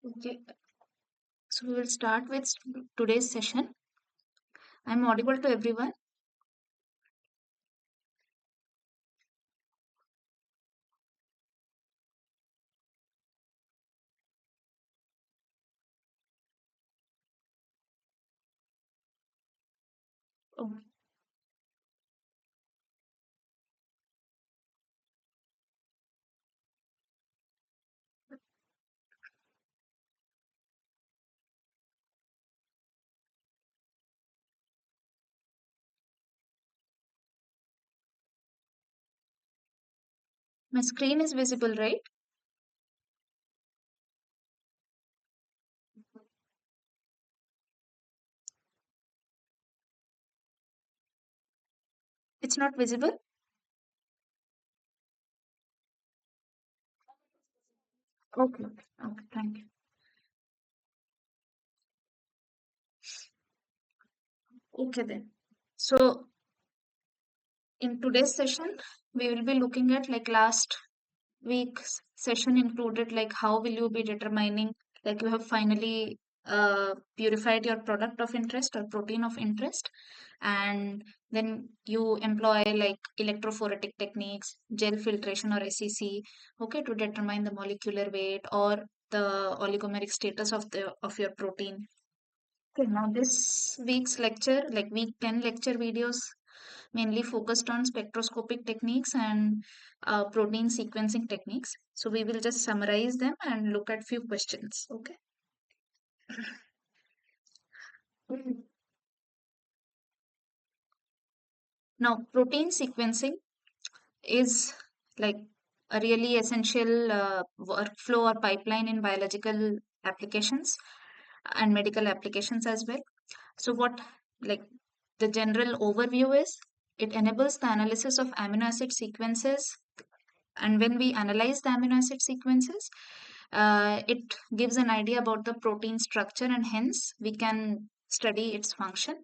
Okay, so we will start with today's session. I'm audible to everyone. Oh, my screen is visible, right? It's not visible. Okay, okay, thank you. Okay then. So in today's session, we will be looking at like last week's session included like how will you be determining like you have finally purified your product of interest or protein of interest, and then you employ like electrophoretic techniques, gel filtration or SEC, okay, to determine the molecular weight or the oligomeric status of the of your protein. Okay, now this week's lecture, like week 10 lecture videos, mainly focused on spectroscopic techniques and protein sequencing techniques. So we will just summarize them and look at few questions. Okay. Mm. Now, protein sequencing is like a really essential workflow or pipeline in biological applications and medical applications as well. So what like the general overview is it enables the analysis of amino acid sequences, and when we analyze the amino acid sequences, it gives an idea about the protein structure and hence we can study its function.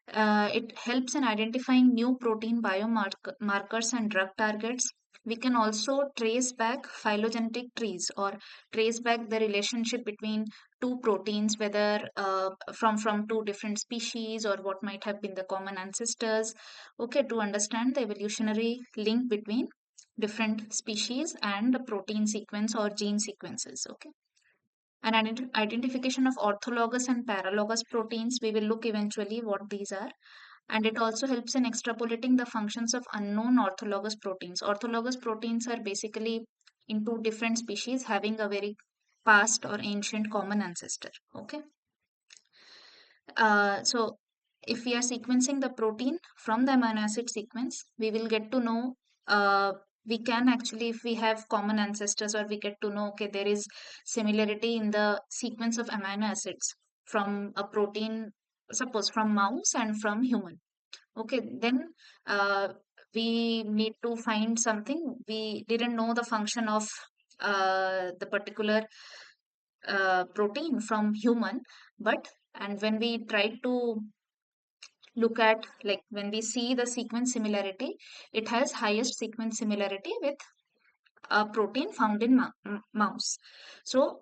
It helps in identifying new protein biomarkers and drug targets. We can also trace back phylogenetic trees or trace back the relationship between two proteins, whether from two different species or what might have been the common ancestors. Okay, to understand the evolutionary link between different species and the protein sequence or gene sequences. Okay, and identification of orthologous and paralogous proteins. We will look eventually what these are, and it also helps in extrapolating the functions of unknown orthologous proteins. Orthologous proteins are basically in two different species having a very past or ancient common ancestor. Okay. So if we are sequencing the protein from the amino acid sequence, we will get to know, we can actually, if we have common ancestors, or we get to know, okay, there is similarity in the sequence of amino acids from a protein, suppose from mouse and from human. Okay, then uh, we need to find something. We didn't know the function of the particular protein from human, but and when we try to look at like when we see the sequence similarity, it has highest sequence similarity with a protein found in mouse. So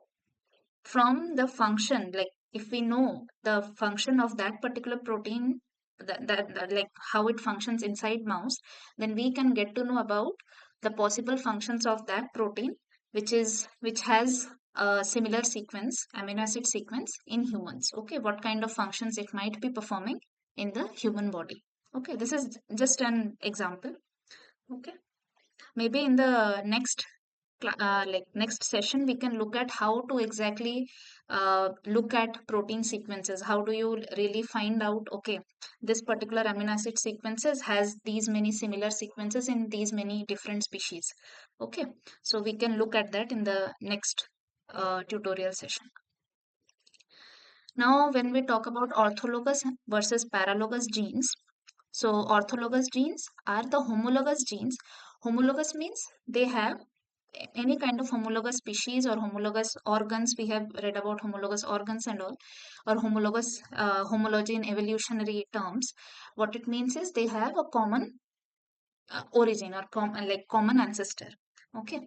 from the function, like if we know the function of that particular protein, that like how it functions inside mouse, then we can get to know about the possible functions of that protein, which has a similar sequence, amino acid sequence in humans. Okay, what kind of functions it might be performing in the human body. Okay, this is just an example. Okay, maybe in the next like next session we can look at how to exactly look at protein sequences. How do you really find out, okay, this particular amino acid sequences has these many similar sequences in these many different species. Okay, so we can look at that in the next tutorial session. Now when we talk about orthologous versus paralogous genes, so orthologous genes are the homologous genes. Homologous means they have any kind of homologous species or homologous organs. We have read about homologous organs and all, or homologous homology in evolutionary terms. What it means is they have a common origin or like common ancestor. Okay.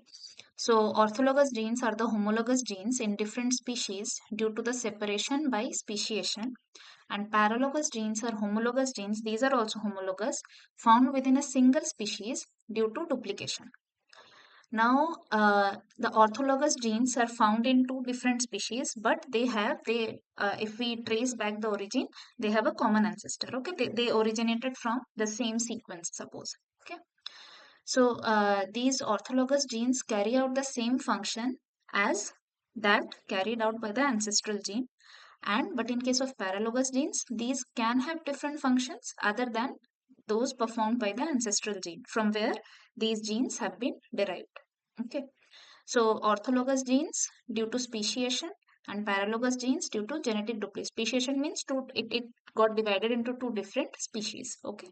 So orthologous genes are the homologous genes in different species due to the separation by speciation, and paralogous genes are homologous genes. These are also homologous, found within a single species due to duplication. Now, the orthologous genes are found in two different species, but if we trace back the origin, they have a common ancestor. Okay, they originated from the same sequence, suppose. Okay, so these orthologous genes carry out the same function as that carried out by the ancestral gene, and but in case of paralogous genes, these can have different functions other than those performed by the ancestral gene from where these genes have been derived. Okay, so orthologous genes due to speciation and paralogous genes due to genetic duplication. Speciation means it got divided into two different species. Okay,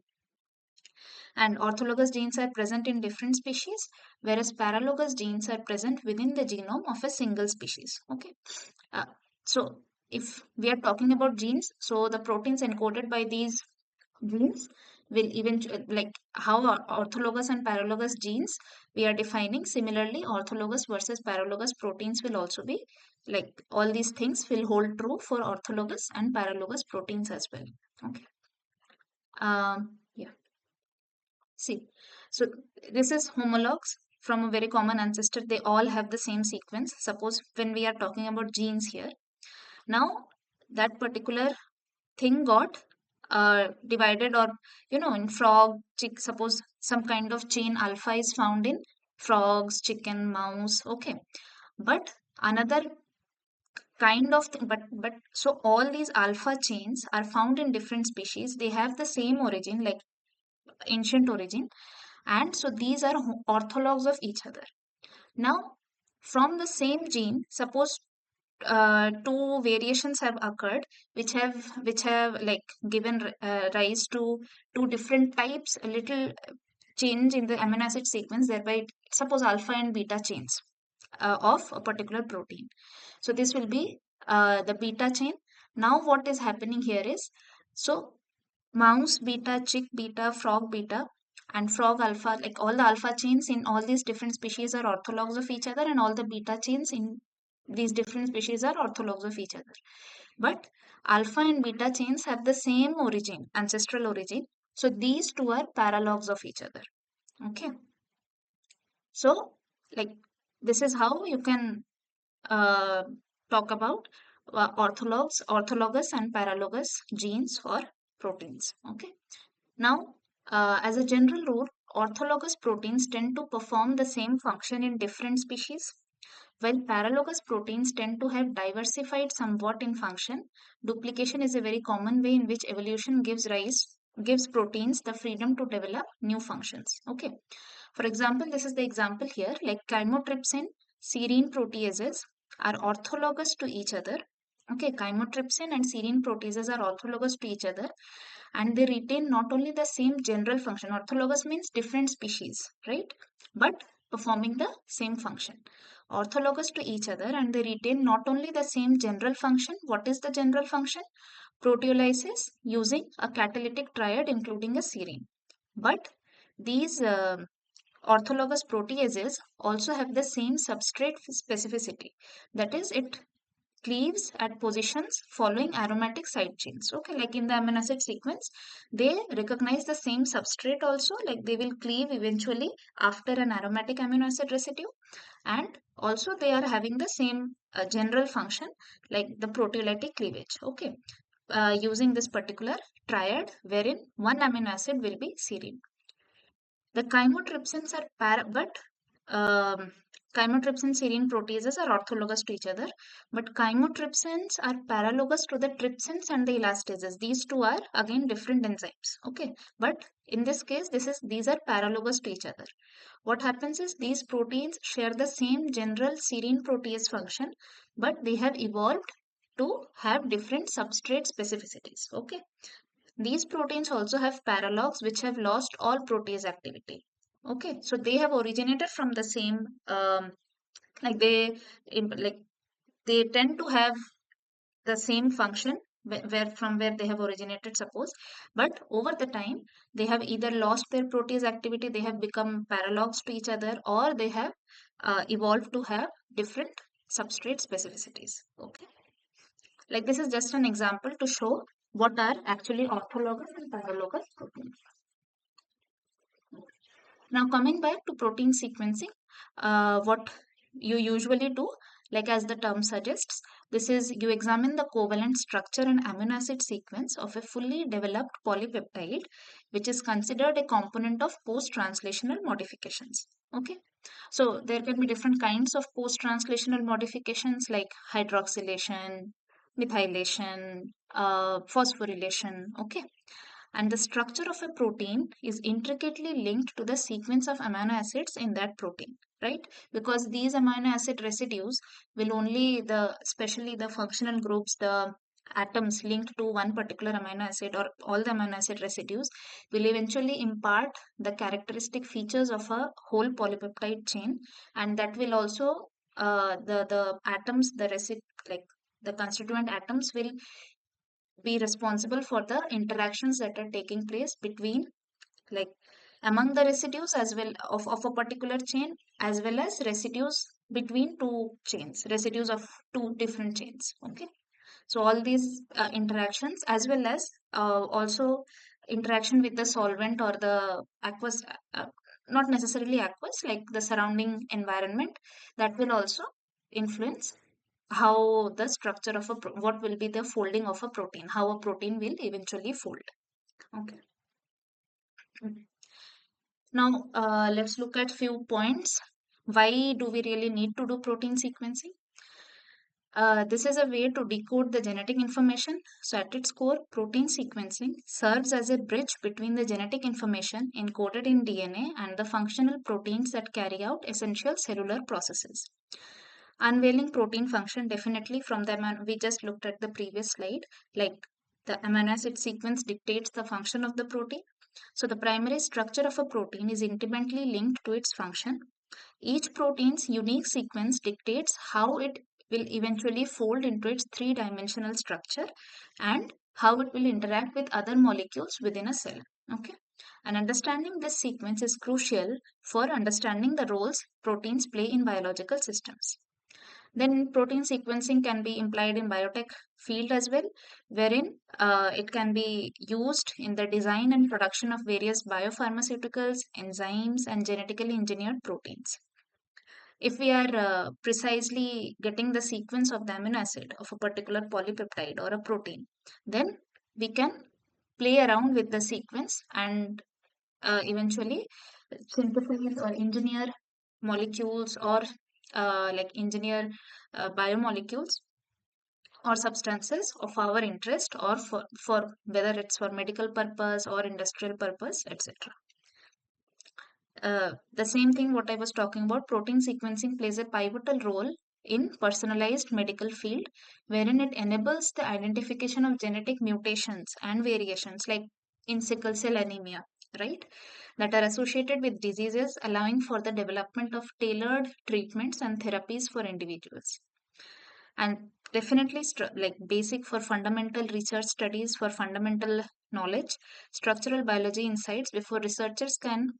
and orthologous genes are present in different species, whereas paralogous genes are present within the genome of a single species. Okay, uh, so if we are talking about genes, so the proteins encoded by these genes will eventually, like how orthologous and paralogous genes we are defining, similarly orthologous versus paralogous proteins will also be, like all these things will hold true for orthologous and paralogous proteins as well. Okay, yeah, see, so this is homologs from a very common ancestor. They all have the same sequence. Suppose when we are talking about genes here, now that particular thing got divided, or in frog, chick, suppose some kind of chain alpha is found in frogs, chicken, mouse. Okay, but another kind of thing, but so all these alpha chains are found in different species. They have the same origin, like ancient origin, and so these are orthologs of each other. Now, from the same gene, suppose two variations have occurred, which have like given rise to two different types, a little change in the amino acid sequence, thereby suppose alpha and beta chains of a particular protein. So this will be the beta chain. Now what is happening here is, so mouse beta, chick beta, frog beta, and frog alpha, like all the alpha chains in all these different species are orthologs of each other, and all the beta chains in these different species are orthologs of each other. But alpha and beta chains have the same origin, ancestral origin. So these two are paralogs of each other. Okay. So, like, this is how you can uh, talk about orthologous and paralogous genes for proteins. Okay. Now, as a general rule, orthologous proteins tend to perform the same function in different species, while paralogous proteins tend to have diversified somewhat in function. Duplication is a very common way in which evolution gives proteins the freedom to develop new functions. Okay. For example, this is the example here, like chymotrypsin, serine proteases are orthologous to each other. Okay, chymotrypsin and serine proteases are orthologous to each other, and they retain not only the same general function. Orthologous means different species, right? But performing the same function. Orthologous to each other, and they retain not only the same general function. What is the general function? Proteolysis using a catalytic triad including a serine. But these orthologous proteases also have the same substrate specificity. That is, it cleaves at positions following aromatic side chains. Okay, like in the amino acid sequence, they recognize the same substrate also, like they will cleave eventually after an aromatic amino acid residue, and also they are having the same general function, like the proteolytic cleavage. Okay, using this particular triad wherein one amino acid will be serine. The chymotrypsins are um, chymotrypsin serine proteases are orthologous to each other, but chymotrypsins are paralogous to the trypsins and the elastases. These two are again different enzymes. Okay, but in this case, these are paralogous to each other. What happens is these proteins share the same general serine protease function, but they have evolved to have different substrate specificities. Okay, these proteins also have paralogs which have lost all protease activity. Okay, so they have originated from the same, like they like they tend to have the same function where they have originated, suppose, but over the time they have either lost their protease activity, they have become paralogs to each other, or they have evolved to have different substrate specificities. Okay, like this is just an example to show what are actually orthologous and paralogous proteins. Now coming back to protein sequencing, what you usually do, like as the term suggests, this is you examine the covalent structure and amino acid sequence of a fully developed polypeptide, which is considered a component of post-translational modifications. Okay, so there can be different kinds of post-translational modifications like hydroxylation, methylation, phosphorylation. Okay, and the structure of a protein is intricately linked to the sequence of amino acids in that protein, right? Because these amino acid residues will only especially the functional groups, the atoms linked to one particular amino acid or all the amino acid residues will eventually impart the characteristic features of a whole polypeptide chain, and that will also the atoms, like the constituent atoms will be responsible for the interactions that are taking place between, like, among the residues as well of a particular chain, as well as residues between two chains, residues of two different chains. Okay, so all these interactions, as well as also interaction with the solvent or the aqueous, not necessarily aqueous, like the surrounding environment, that will also influence how the structure of what will be the folding of a protein, how a protein will eventually fold. Okay. Mm. Now let's look at few points. Why do we really need to do protein sequencing? This is a way to decode the genetic information. So at its core, protein sequencing serves as a bridge between the genetic information encoded in DNA and the functional proteins that carry out essential cellular processes. Unveiling protein function, definitely from the we just looked at the previous slide, like the amino acid sequence dictates the function of the protein. So the primary structure of a protein is intimately linked to its function. Each protein's unique sequence dictates how it will eventually fold into its three-dimensional structure and how it will interact with other molecules within a cell. Okay, and understanding this sequence is crucial for understanding the roles proteins play in biological systems. Then protein sequencing can be implied in biotech field as well, wherein it can be used in the design and production of various biopharmaceuticals, enzymes, and genetically engineered proteins. If we are precisely getting the sequence of the amino acid of a particular polypeptide or a protein, then we can play around with the sequence and eventually synthesize or engineer molecules, or like engineer biomolecules or substances of our interest, or for whether it's for medical purpose or industrial purpose, etc. The same thing what I was talking about, protein sequencing plays a pivotal role in personalized medical field, wherein it enables the identification of genetic mutations and variations, like in sickle cell anemia, right, that are associated with diseases, allowing for the development of tailored treatments and therapies for individuals. And definitely like basic for fundamental research studies, for fundamental knowledge, structural biology insights, before researchers can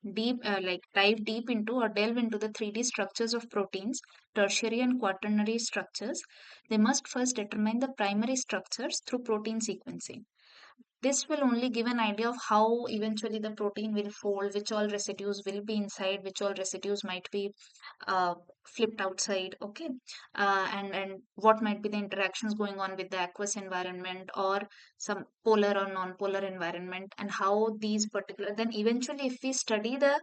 like dive deep into or delve into the 3D structures of proteins, tertiary and quaternary structures, they must first determine the primary structures through protein sequencing. This will only give an idea of how eventually the protein will fold, which all residues will be inside, which all residues might be uh, flipped outside. Okay, and what might be the interactions going on with the aqueous environment or some polar or non-polar environment, and how these particular, then eventually if we study the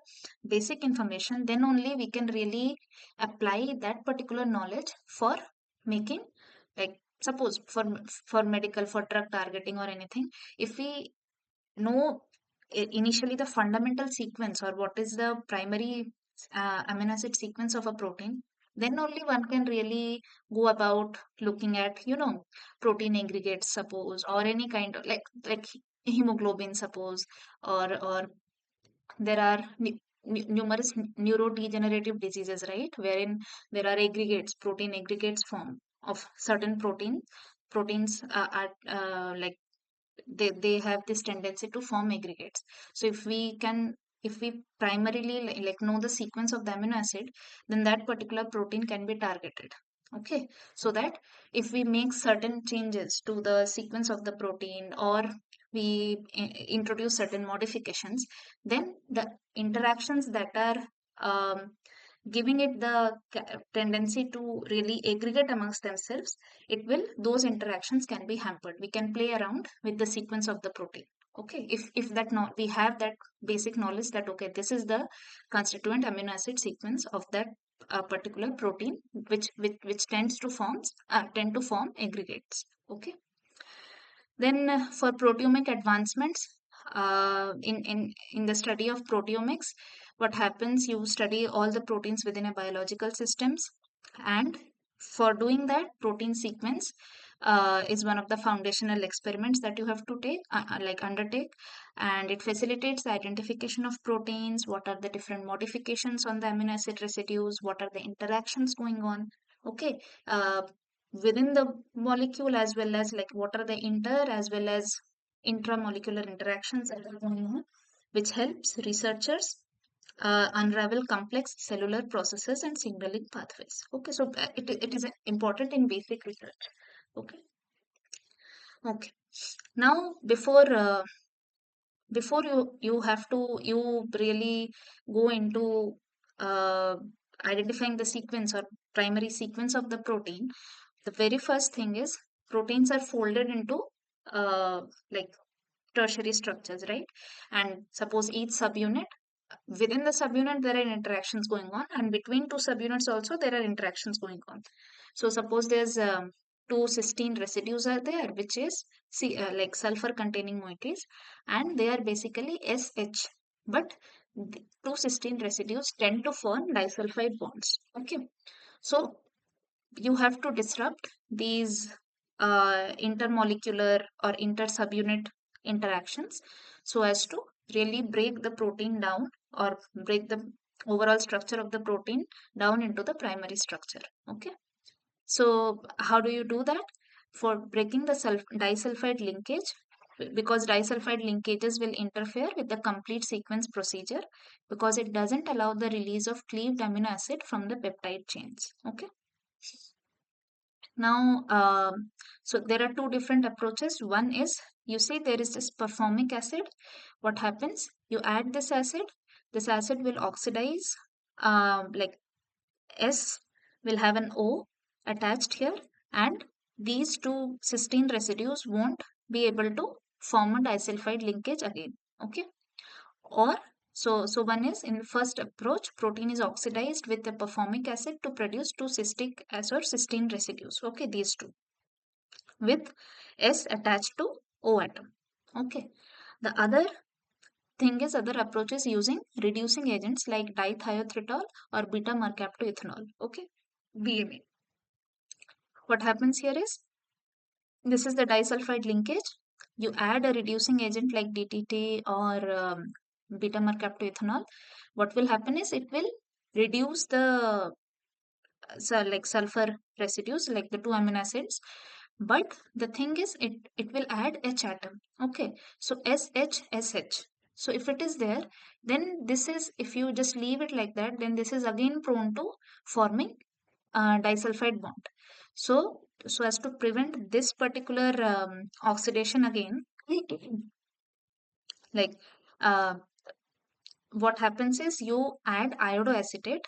basic information, then only we can really apply that particular knowledge for making, like, suppose for medical, for drug targeting or anything. If we know initially the fundamental sequence, or what is the primary amino acid sequence of a protein, then only one can really go about looking at, protein aggregates, suppose, or any kind of, like hemoglobin, suppose, or there are numerous neurodegenerative diseases, right, wherein there are aggregates, protein aggregates form of certain protein, proteins are like they have this tendency to form aggregates. So if we primarily like know the sequence of the amino acid, then that particular protein can be targeted. Okay, so that if we make certain changes to the sequence of the protein, or we introduce certain modifications, then the interactions that are um, giving it the tendency to really aggregate amongst themselves, it will, those interactions can be hampered. We can play around with the sequence of the protein. Okay, if that not, we have that basic knowledge that okay, this is the constituent amino acid sequence of that particular protein, which tend to form aggregates. Okay, then for proteomic advancements, in the study of proteomics, what happens? You study all the proteins within a biological systems, and for doing that, protein sequence is one of the foundational experiments that you have to like undertake, and it facilitates the identification of proteins. What are the different modifications on the amino acid residues? What are the interactions going on? Okay, uh, within the molecule, as well as like what are the inter as well as intramolecular interactions that are going on, which helps researchers unravel complex cellular processes and signaling pathways. Okay, so it is important in basic research. Okay, okay. Now before you have to, you really go into uh, identifying the sequence or primary sequence of the protein. The very first thing is, proteins are folded into uh, like tertiary structures, right? And suppose each subunit, within the subunit there are interactions going on, and between two subunits also there are interactions going on. So suppose there's two cysteine residues are there, which is like sulfur containing moieties, and they are basically SH, but the two cysteine residues tend to form disulfide bonds. Okay, so you have to disrupt these intermolecular or inter-subunit interactions, so as to really break the protein down, or break the overall structure of the protein down into the primary structure. Okay, so how do you do that? For breaking the disulfide linkage, because disulfide linkages will interfere with the complete sequence procedure, because it doesn't allow the release of cleaved amino acid from the peptide chains. Okay, now, so there are two different approaches. One is, you see there is this performic acid. What happens? You add this acid will oxidize, like S will have an O attached here, and these two cysteine residues won't be able to form a disulfide linkage again. Okay, or so one is, in the first approach, protein is oxidized with the performic acid to produce two cystic as or cysteine residues. Okay, these two with S attached to O atom. Okay. The other thing is, other approaches using reducing agents like dithiotritol or beta mercaptoethanol. Okay, BME. What happens here is, this is the disulfide linkage. You add a reducing agent like DTT or beta mercaptoethanol. What will happen is, it will reduce the like sulfur residues, like the two amino acids, but the thing is, it will add H atom. Okay, so SH. So if it is there, then this is, if you just leave it like that, then this is again prone to forming disulfide bond. So as to prevent this particular oxidation again, like uh, what happens is, you add iodoacetate.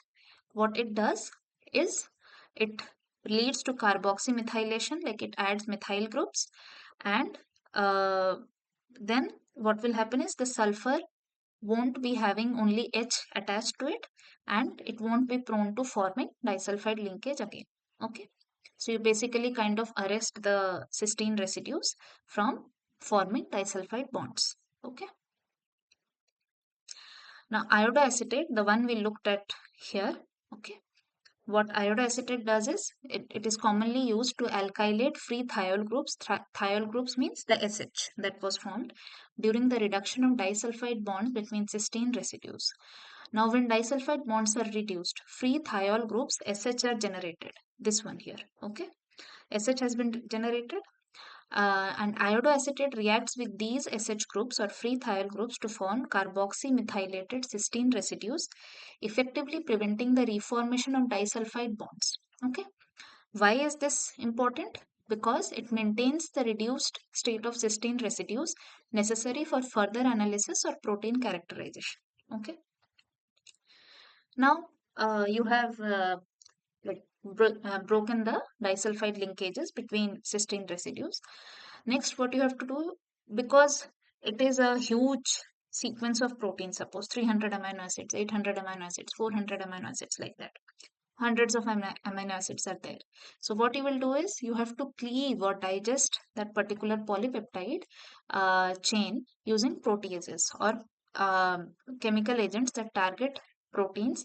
What it does is, it leads to carboxymethylation, like it adds methyl groups, and uh, then what will happen is, the sulfur won't be having only H attached to it, and it won't be prone to forming disulfide linkage again. Okay, so you basically kind of arrest the cysteine residues from forming disulfide bonds. Okay, now iodoacetate, the one we looked at here. Okay, what iodoacetate does is, it is commonly used to alkylate free thiol groups. Thiol groups means the SH that was formed during the reduction of disulfide bonds between cysteine residues. Now, when disulfide bonds are reduced, free thiol groups SH are generated. This one here. Okay. SH has been generated. And iodoacetate reacts with these SH groups or free thiol groups to form carboxymethylated cysteine residues, effectively preventing the reformation of disulfide bonds. Okay. Why is this important? Because it maintains the reduced state of cysteine residues necessary for further analysis or protein characterization. Okay. Now, you have like broken the disulfide linkages between cysteine residues. Next, what you have to do, because it is a huge sequence of proteins, suppose 300 amino acids, 800 amino acids, 400 amino acids, like that. Hundreds of amino acids are there. So what you will do is you have to cleave or digest that particular polypeptide chain using proteases or chemical agents that target proteins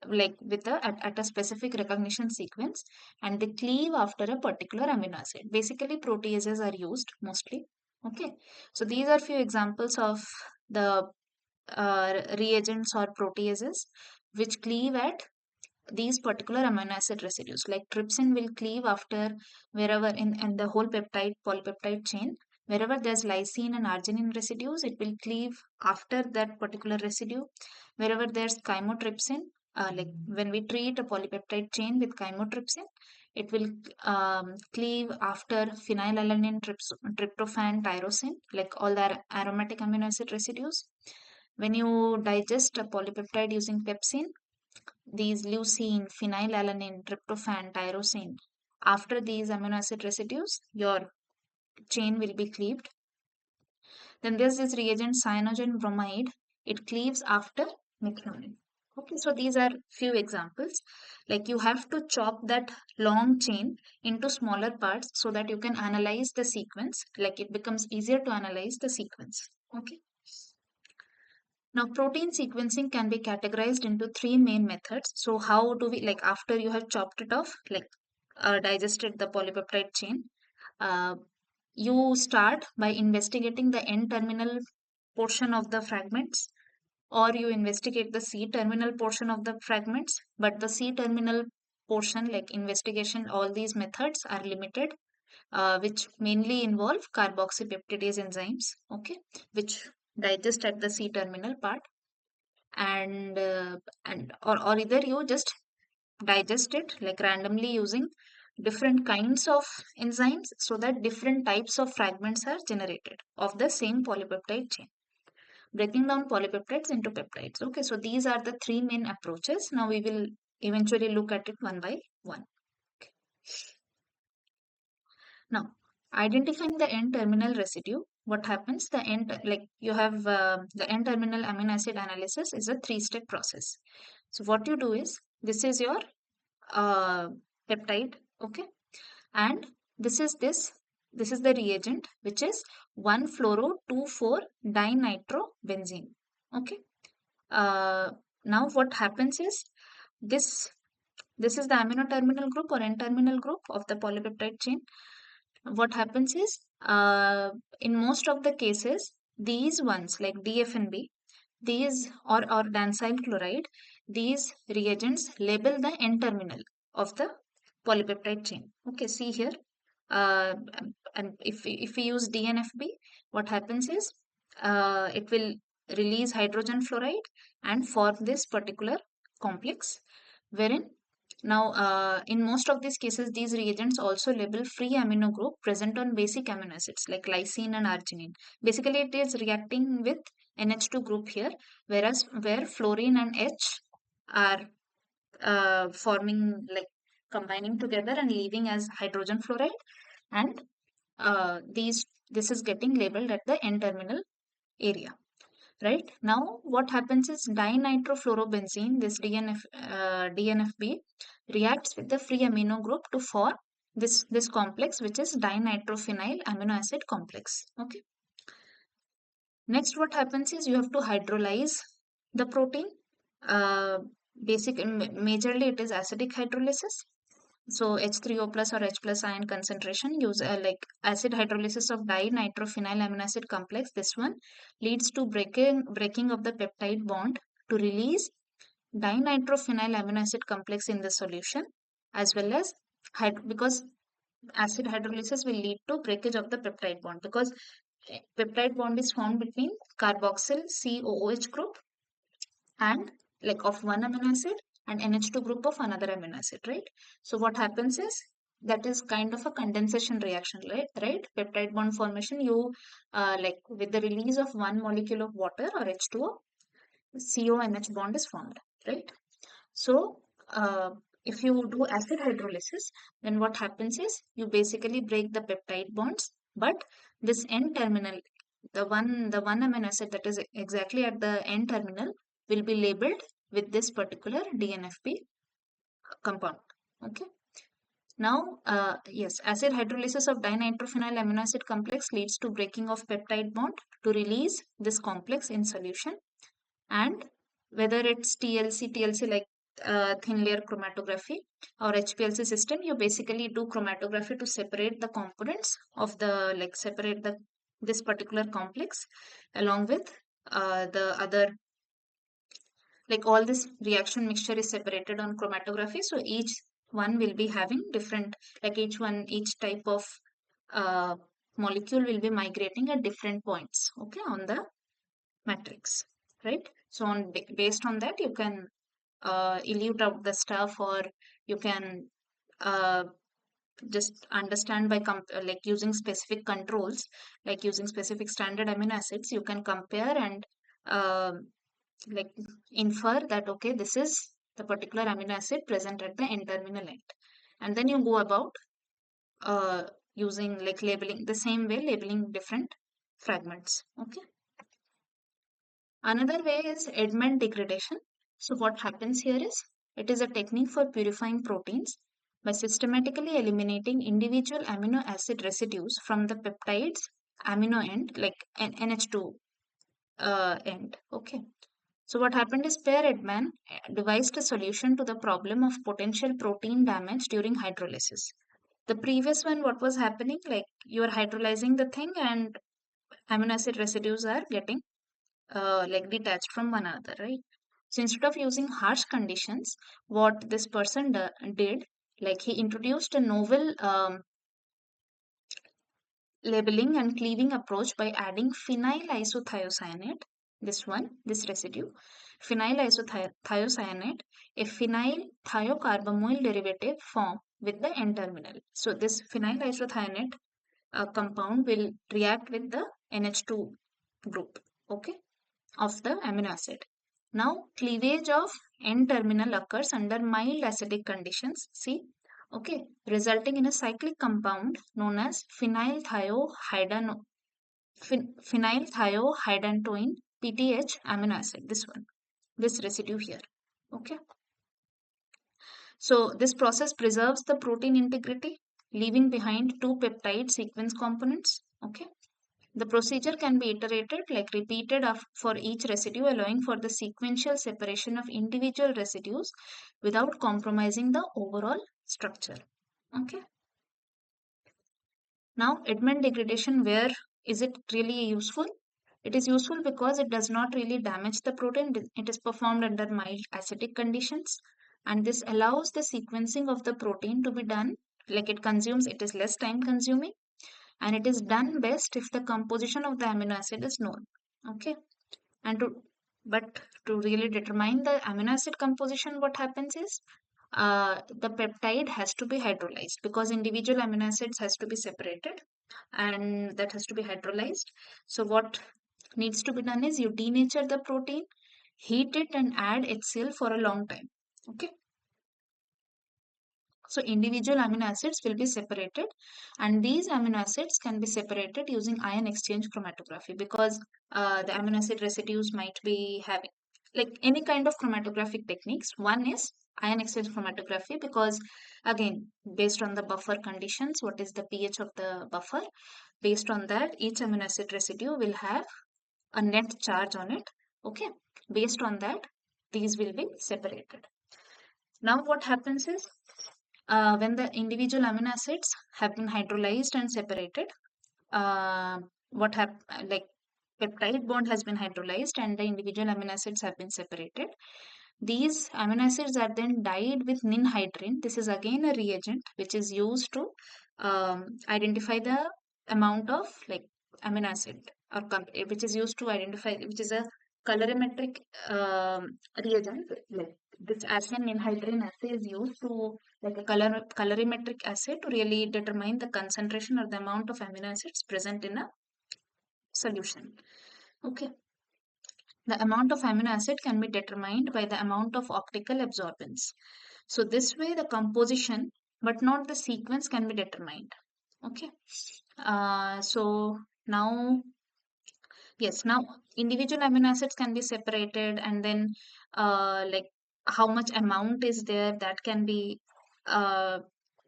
like with at a specific recognition sequence, and they cleave after a particular amino acid. Basically proteases are used mostly. Okay, so these are few examples of the reagents or proteases which cleave at these particular amino acid residues. Like trypsin will cleave after wherever in the whole peptide polypeptide chain, wherever there's lysine and arginine residues, it will cleave after that particular residue. Wherever there's chymotrypsin, like when we treat a polypeptide chain with chymotrypsin, it will cleave after phenylalanine, tryptophan, tyrosine, like all the aromatic amino acid residues. When you digest a polypeptide using pepsin, these leucine, phenylalanine, tryptophan, tyrosine, after these amino acid residues, your chain will be cleaved. Then there's this reagent cyanogen bromide. It cleaves after methionine. Okay, so these are few examples. Like you have to chop that long chain into smaller parts so that you can analyze the sequence. Like it becomes easier to analyze the sequence. Okay. Now, protein sequencing can be categorized into three main methods. So, how do we, like, after you have chopped it off, like, digested the polypeptide chain, uh, you start by investigating the N terminal portion of the fragments, or you investigate the C terminal portion of the fragments. But the C terminal portion, like investigation, all these methods are limited, which mainly involve carboxypeptidase enzymes, okay, which digest at the C terminal part. And or either you just digest it like randomly using different kinds of enzymes so that different types of fragments are generated of the same polypeptide chain, breaking down polypeptides into peptides. Okay, so these are the three main approaches. Now we will eventually look at it one by one. Okay. Now, identifying the N-terminal residue, what happens? The like you have the N-terminal amino acid analysis is a three-step process. So what you do is, this is your uh, peptide, okay, and this is the reagent, which is 1-fluoro-2,4-dinitrobenzene. Okay. Uh, Now what happens is, this this is the amino terminal group or N-terminal group of the polypeptide chain. What happens is, in most of the cases, these ones like DFNB, these or dancyl chloride, these reagents label the N terminal of the polypeptide chain. Okay, see here. And if we use DNFB, what happens is, it will release hydrogen fluoride and form this particular complex, wherein now, in most of these cases, these reagents also label free amino group present on basic amino acids like lysine and arginine. Basically, it is reacting with NH2 group here, whereas where fluorine and H are forming, like combining together and leaving as hydrogen fluoride, and this is getting labeled at the N-terminal area. Right now, what happens is dinitrofluorobenzene, this DNFB, reacts with the free amino group to form this complex, which is dinitrophenyl amino acid complex. Okay. Next, what happens is you have to hydrolyze the protein. Uh, Majorly it is acidic hydrolysis. So H3O plus or H plus ion concentration use like acid hydrolysis of dinitrophenyl amino acid complex. This one leads to breaking of the peptide bond to release dinitrophenyl amino acid complex in the solution, as well as because acid hydrolysis will lead to breakage of the peptide bond, because peptide bond is formed between carboxyl COOH group and like of one amino acid and NH2 group of another amino acid, right? So what happens is that is kind of a condensation reaction, right? Peptide bond formation, you like with the release of one molecule of water or H2O, CONH bond is formed, right? So, if you do acid hydrolysis, then what happens is you basically break the peptide bonds, but this end terminal, the one amino acid that is exactly at the end terminal, will be labeled with this particular DNFP compound. Okay. Now, yes, acid hydrolysis of dinitrophenyl amino acid complex leads to breaking of peptide bond to release this complex in solution. And whether it's TLC like thin layer chromatography or HPLC system, you basically do chromatography to separate the components of the, like separate the this particular complex along with the other, like all this reaction mixture is separated on chromatography. So each one will be having different, like each type of uh, molecule will be migrating at different points, okay, on the matrix, right? So based on that, you can elute out the stuff, or you can uh, just understand by like using specific controls, like using specific standard amino acids, you can compare and uh, like infer that okay, this is the particular amino acid present at the N terminal end, and then you go about uh, using like labeling the same way, labeling different fragments, okay. Another way is Edmond degradation. So what happens here is it is a technique for purifying proteins by systematically eliminating individual amino acid residues from the peptide's amino end, like NH2 end. Okay. So what happened is Per Edman devised a solution to the problem of potential protein damage during hydrolysis. The previous one, what was happening? Like you are hydrolyzing the thing and amino acid residues are getting like detached from one another, right? So instead of using harsh conditions, what this person did, like he introduced a novel labeling and cleaving approach by adding phenyl isothiocyanate, this residue, phenyl isothiocyanate, a phenyl thiocarbamoyl derivative form with the N terminal. So this phenyl isothiocyanate compound will react with the NH2 group, okay, of the amino acid. Now, cleavage of N terminal occurs under mild acidic conditions. See, okay, resulting in a cyclic compound known as phenylthiohydantoin PTH amino acid. This one, this residue here. Okay. So this process preserves the protein integrity, leaving behind two peptide sequence components. Okay. The procedure can be iterated, like repeated for each residue, allowing for the sequential separation of individual residues without compromising the overall structure. Okay. Now, Edmond degradation, where is it really useful? It is useful because it does not really damage the protein. It is performed under mild acidic conditions, and this allows the sequencing of the protein to be done, like it is less time consuming, and it is done best if the composition of the amino acid is known, okay. And to really determine the amino acid composition, what happens is the peptide has to be hydrolyzed, because individual amino acids has to be separated and that has to be hydrolyzed. So what needs to be done is you denature the protein, heat it and add HCl for a long time, okay. So individual amino acids will be separated, and these amino acids can be separated using ion exchange chromatography, because the amino acid residues might be having like any kind of chromatographic techniques. One is ion exchange chromatography, because again, based on the buffer conditions, what is the pH of the buffer, based on that each amino acid residue will have a net charge on it, okay. Based on that, these will be separated. Now what happens is when the individual amino acids have been hydrolyzed and separated, uh, like peptide bond has been hydrolyzed and the individual amino acids have been separated. These amino acids are then dyed with ninhydrin. This is again a reagent which is used to identify the amount of like amino acid, or which is used to identify, which is a colorimetric reagent. Like this assay, ninhydrin assay, is used to like a colorimetric assay to really determine the concentration or the amount of amino acids present in a solution. Okay. The amount of amino acid can be determined by the amount of optical absorbance. So this way the composition but not the sequence can be determined. Okay. So now, yes, now individual amino acids can be separated, and then like how much amount is there, that can be uh,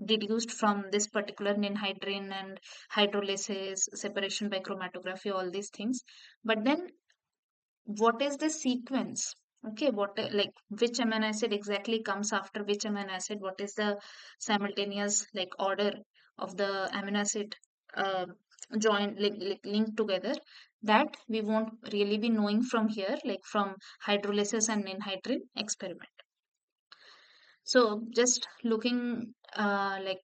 deduced from this particular ninhydrin and hydrolysis, separation by chromatography, all these things. But then what is the sequence? Okay, what like which amino acid exactly comes after which amino acid, what is the simultaneous like order of the amino acid uh, joined, like linked together, that we won't really be knowing from here, like from hydrolysis and ninhydrin experiment. So just looking like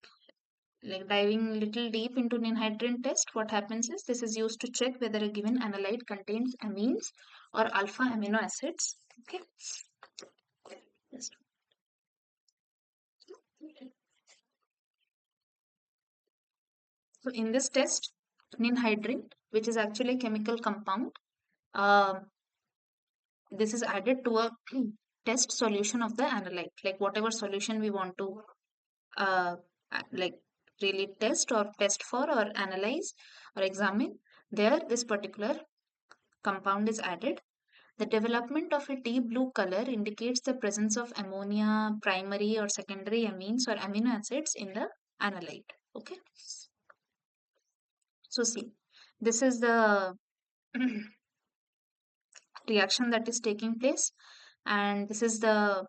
diving little deep into ninhydrin test, what happens is this is used to check whether a given analyte contains amines or alpha amino acids. Okay. Just- So in this test, ninhydrin, which is actually a chemical compound, uh, this is added to a test solution of the analyte, like whatever solution we want to uh, like really test for or analyze or examine. There, this particular compound is added. The development of a deep blue color indicates the presence of ammonia, primary or secondary amines or amino acids in the analyte. Okay. So see, this is the reaction that is taking place, and this is the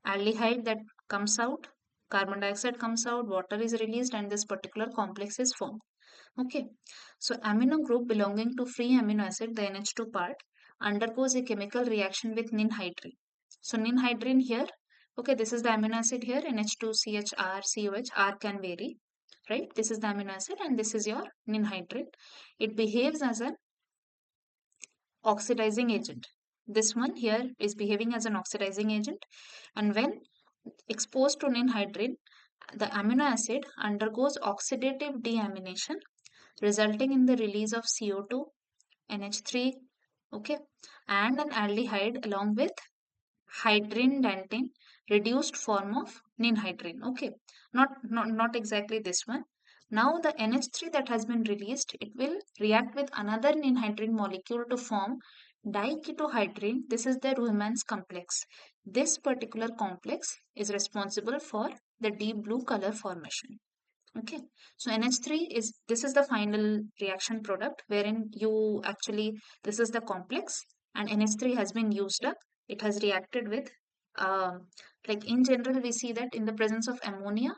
aldehyde that comes out. Carbon dioxide comes out, water is released, and this particular complex is formed. Okay, so amino group belonging to free amino acid, the NH2 part, undergoes a chemical reaction with ninhydrin. So ninhydrin here, okay, this is the amino acid here, NH2CHR, COH, R can vary, right? This is the amino acid and this is your ninhydrin. It behaves as an oxidizing agent. This one here is behaving as an oxidizing agent, and when exposed to ninhydrin, the amino acid undergoes oxidative deamination, resulting in the release of CO2, NH3, okay, and an aldehyde along with hydrin reduced form of ninhydrin. Okay, not exactly this one. Now the NH3 that has been released, it will react with another ninhydrin molecule to form diketohydrin. This is the Ruhlmann's complex. This particular complex is responsible for the deep blue color formation. Okay, so NH3 is, this is the final reaction product wherein you actually, this is the complex and NH3 has been used up. It has reacted with, like in general, we see that in the presence of ammonia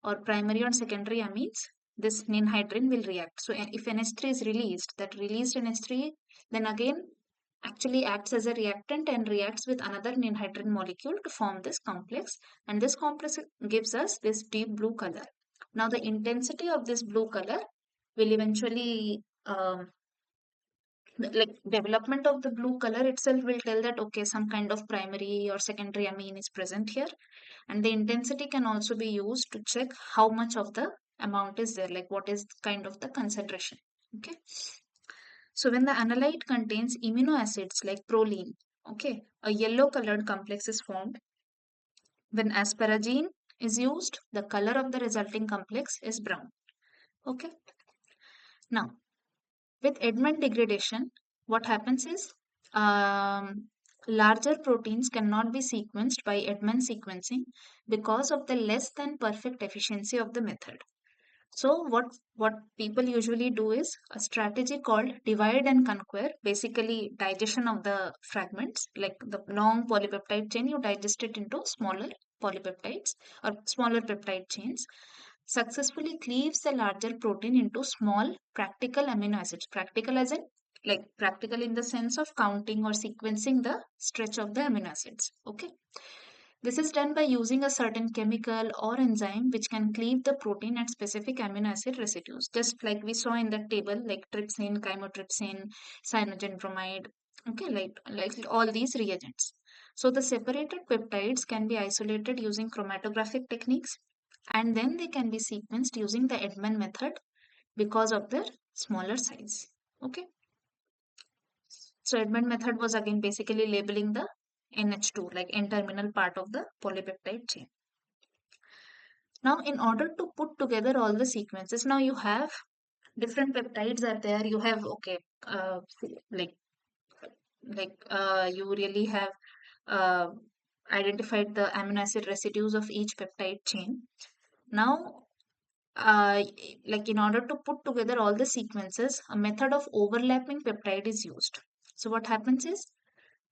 or primary or secondary amines, this ninhydrin will react. So if NH3 is released, that released NH3 then again actually acts as a reactant and reacts with another ninhydrin molecule to form this complex, and this complex gives us this deep blue color. Now the intensity of this blue color will eventually like development of the blue color itself will tell that okay, some kind of primary or secondary amine is present here, and the intensity can also be used to check how much of the amount is there, like what is kind of the concentration. Okay, so when the analyte contains amino acids like proline, okay, a yellow colored complex is formed. When asparagine is used, the color of the resulting complex is brown. Okay. Now, with Edmond degradation, what happens is larger proteins cannot be sequenced by Edmond sequencing because of the less than perfect efficiency of the method. So what people usually do is a strategy called divide and conquer, basically digestion of the fragments, like the long polypeptide chain, you digest it into smaller polypeptides or smaller peptide chains, successfully cleaves the larger protein into small practical amino acids. Practical as in like practical in the sense of counting or sequencing the stretch of the amino acids. Okay. This is done by using a certain chemical or enzyme which can cleave the protein at specific amino acid residues, just like we saw in the table, like trypsin, chymotrypsin, cyanogen bromide. Okay, like all these reagents. So the separated peptides can be isolated using chromatographic techniques, and then they can be sequenced using the Edman method because of their smaller size. Okay. So Edman method was again basically labeling the NH2, like N-terminal part of the polypeptide chain. Now, in order to put together all the sequences, now you have different peptides are there. You have, okay, uh, like, you really have uh, identified the amino acid residues of each peptide chain. Now, uh, like in order to put together all the sequences, a method of overlapping peptide is used. So what happens is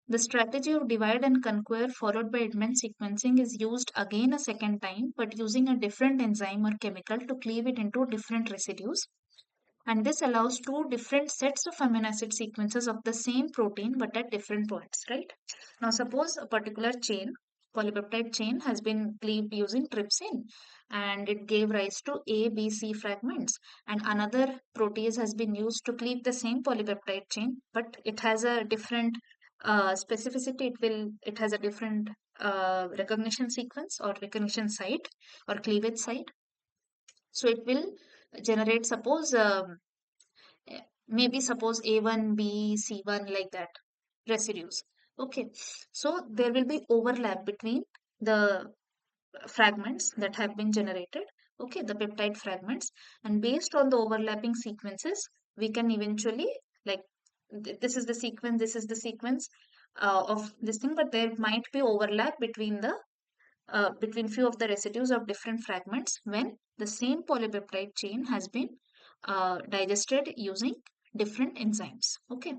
the strategy of divide and conquer followed by Edman sequencing is used again a second time, but using a different enzyme or chemical to cleave it into different residues. And this allows two different sets of amino acid sequences of the same protein but at different points, right? Now, suppose a particular chain, polypeptide chain, has been cleaved using trypsin and it gave rise to A, B, C fragments. And another protease has been used to cleave the same polypeptide chain, but it has a different specificity. It has a different recognition sequence or recognition site or cleavage site. So it will generate, suppose, maybe suppose A1, B, C1, like that residues. Okay, so there will be overlap between the fragments that have been generated, okay, the peptide fragments, and based on the overlapping sequences, we can eventually, like, this is the sequence, this is the sequence of this thing, but there might be overlap between the between few of the residues of different fragments when the same polypeptide chain has been digested using different enzymes, okay,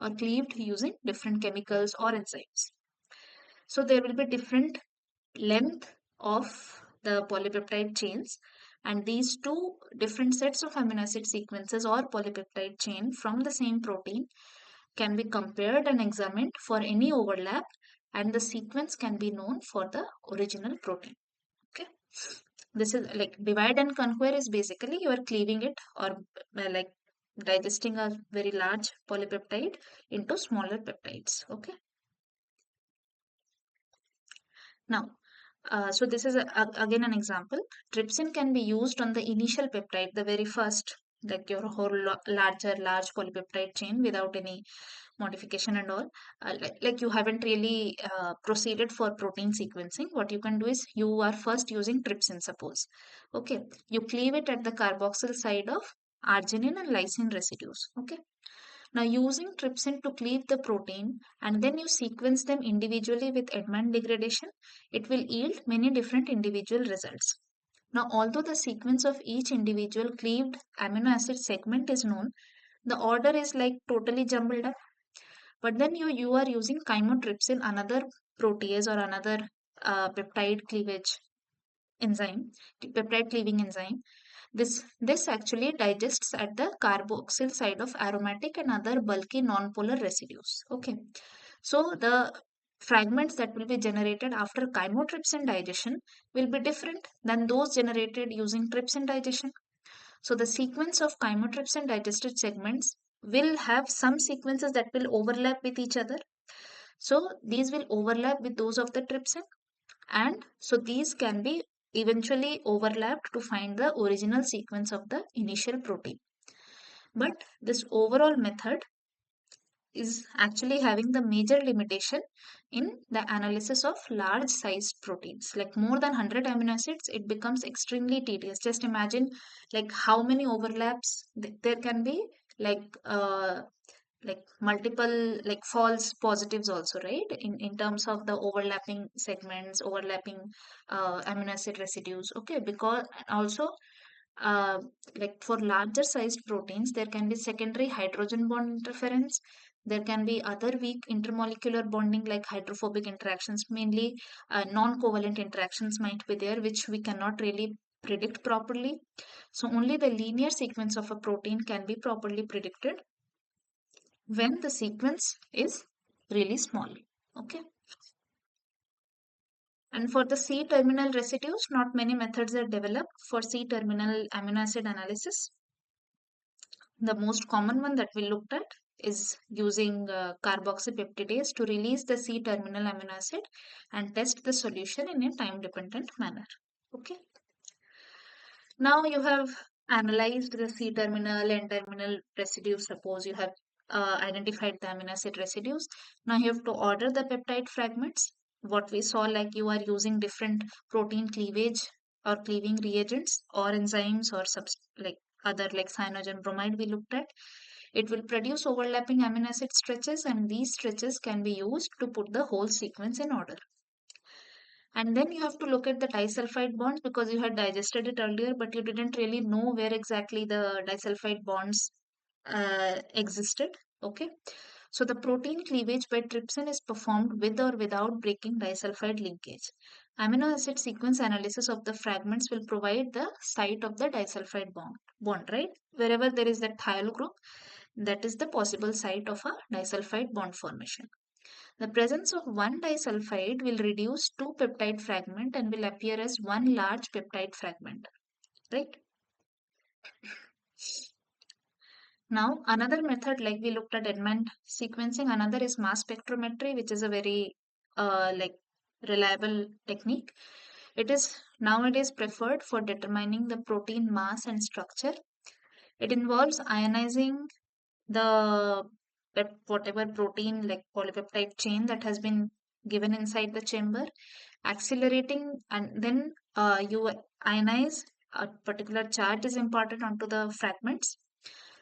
or cleaved using different chemicals or enzymes. So there will be different length of the polypeptide chains, and these two different sets of amino acid sequences or polypeptide chain from the same protein can be compared and examined for any overlap, and the sequence can be known for the original protein. Okay, this is like divide and conquer is basically you are cleaving it or like digesting a very large polypeptide into smaller peptides. Okay, now so this is again an example. Trypsin can be used on the initial peptide, the very first, like your whole large polypeptide chain without any modification and all. Like you haven't really proceeded for protein sequencing. What you can do is you are first using trypsin, suppose. Okay, you cleave it at the carboxyl side of arginine and lysine residues. Okay. Now, using trypsin to cleave the protein and then you sequence them individually with Edman degradation, it will yield many different individual results. Now, although the sequence of each individual cleaved amino acid segment is known, the order is like totally jumbled up. But then you are using chymotrypsin, another protease or another peptide cleavage enzyme, peptide cleaving enzyme. This actually digests at the carboxyl side of aromatic and other bulky nonpolar residues. Okay, so the fragments that will be generated after chymotrypsin digestion will be different than those generated using trypsin digestion. So the sequence of chymotrypsin digested segments will have some sequences that will overlap with each other. So these will overlap with those of the trypsin, and so these can be eventually overlapped to find the original sequence of the initial protein. But this overall method is actually having the major limitation in the analysis of large sized proteins, like more than 100 amino acids. It becomes extremely tedious. Just imagine like how many overlaps there can be, like multiple, like false positives also, right, in terms of the overlapping segments, overlapping amino acid residues. Okay, because also uh, like for larger sized proteins there can be secondary hydrogen bond interference. There can be other weak intermolecular bonding like hydrophobic interactions, mainly non-covalent interactions might be there, which we cannot really predict properly. So only the linear sequence of a protein can be properly predicted. when the sequence is really small. Okay. And for the C-terminal residues, not many methods are developed for C-terminal amino acid analysis. The most common one that we looked at is using carboxypeptidase to release the C-terminal amino acid and test the solution in a time-dependent manner. Okay. Now you have analyzed the C-terminal and terminal residues. Suppose you have identified the amino acid residues. Now you have to order the peptide fragments. What we saw, like you are using different protein cleavage or cleaving reagents or enzymes or like other like cyanogen bromide we looked at. It will produce overlapping amino acid stretches, and these stretches can be used to put the whole sequence in order. And then you have to look at the disulfide bonds because you had digested it earlier, but you didn't really know where exactly the disulfide bonds existed. Okay. So the protein cleavage by trypsin is performed with or without breaking disulfide linkage. Amino acid sequence analysis of the fragments will provide the site of the disulfide bond, right? Wherever there is that thiol group, that is the possible site of a disulfide bond formation. The presence of one disulfide will reduce two peptide fragment and will appear as one large peptide fragment, right? Now, another method like we looked at Edmond sequencing, another is mass spectrometry, which is a very like reliable technique. It is nowadays preferred for determining the protein mass and structure. It involves ionizing the whatever protein like polypeptide chain that has been given inside the chamber, accelerating, and then you ionize a particular charge is imparted onto the fragments,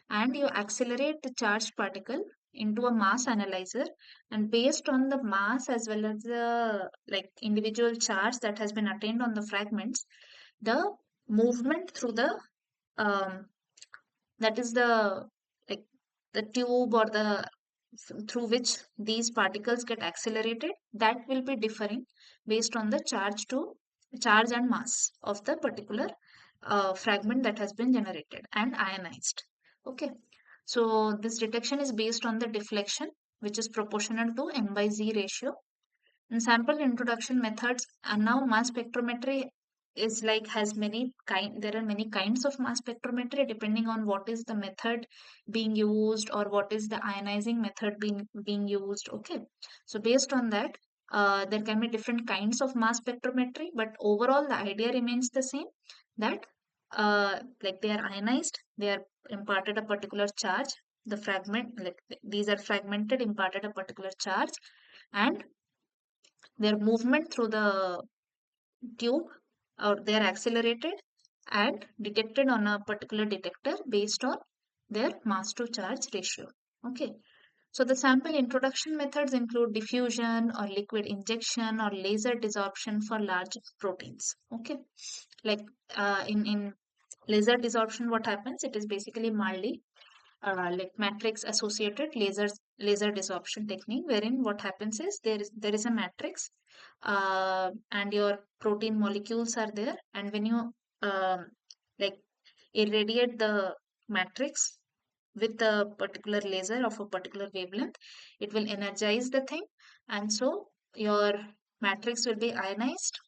and you accelerate the charged particle into a mass analyzer, and based on the mass as well as the like individual charge that has been attained on the fragments, the movement through the um, that is the like the tube or the through which these particles get accelerated, that will be differing based on the charge and mass of the particular fragment that has been generated and ionized. Okay, so this detection is based on the deflection, which is proportional to m by z ratio. In sample introduction methods, and now mass spectrometry is like has many kind. There are many kinds of mass spectrometry depending on what is the method being used or what is the ionizing method being used. Okay, so based on that, there can be different kinds of mass spectrometry, but overall the idea remains the same. That like they are ionized, they are imparted a particular charge. The fragment like these are fragmented, imparted a particular charge, and their movement through the tube, or they are accelerated and detected on a particular detector based on their mass to charge ratio. Okay. So the sample introduction methods include diffusion or liquid injection or laser desorption for large proteins. Okay. Like in laser desorption, what happens? It is basically Marley like matrix associated laser desorption technique, wherein what happens is there is a matrix and your protein molecules are there, and when you um, like irradiate the matrix with a particular laser of a particular wavelength, it will energize the thing, and so your matrix will be ionized,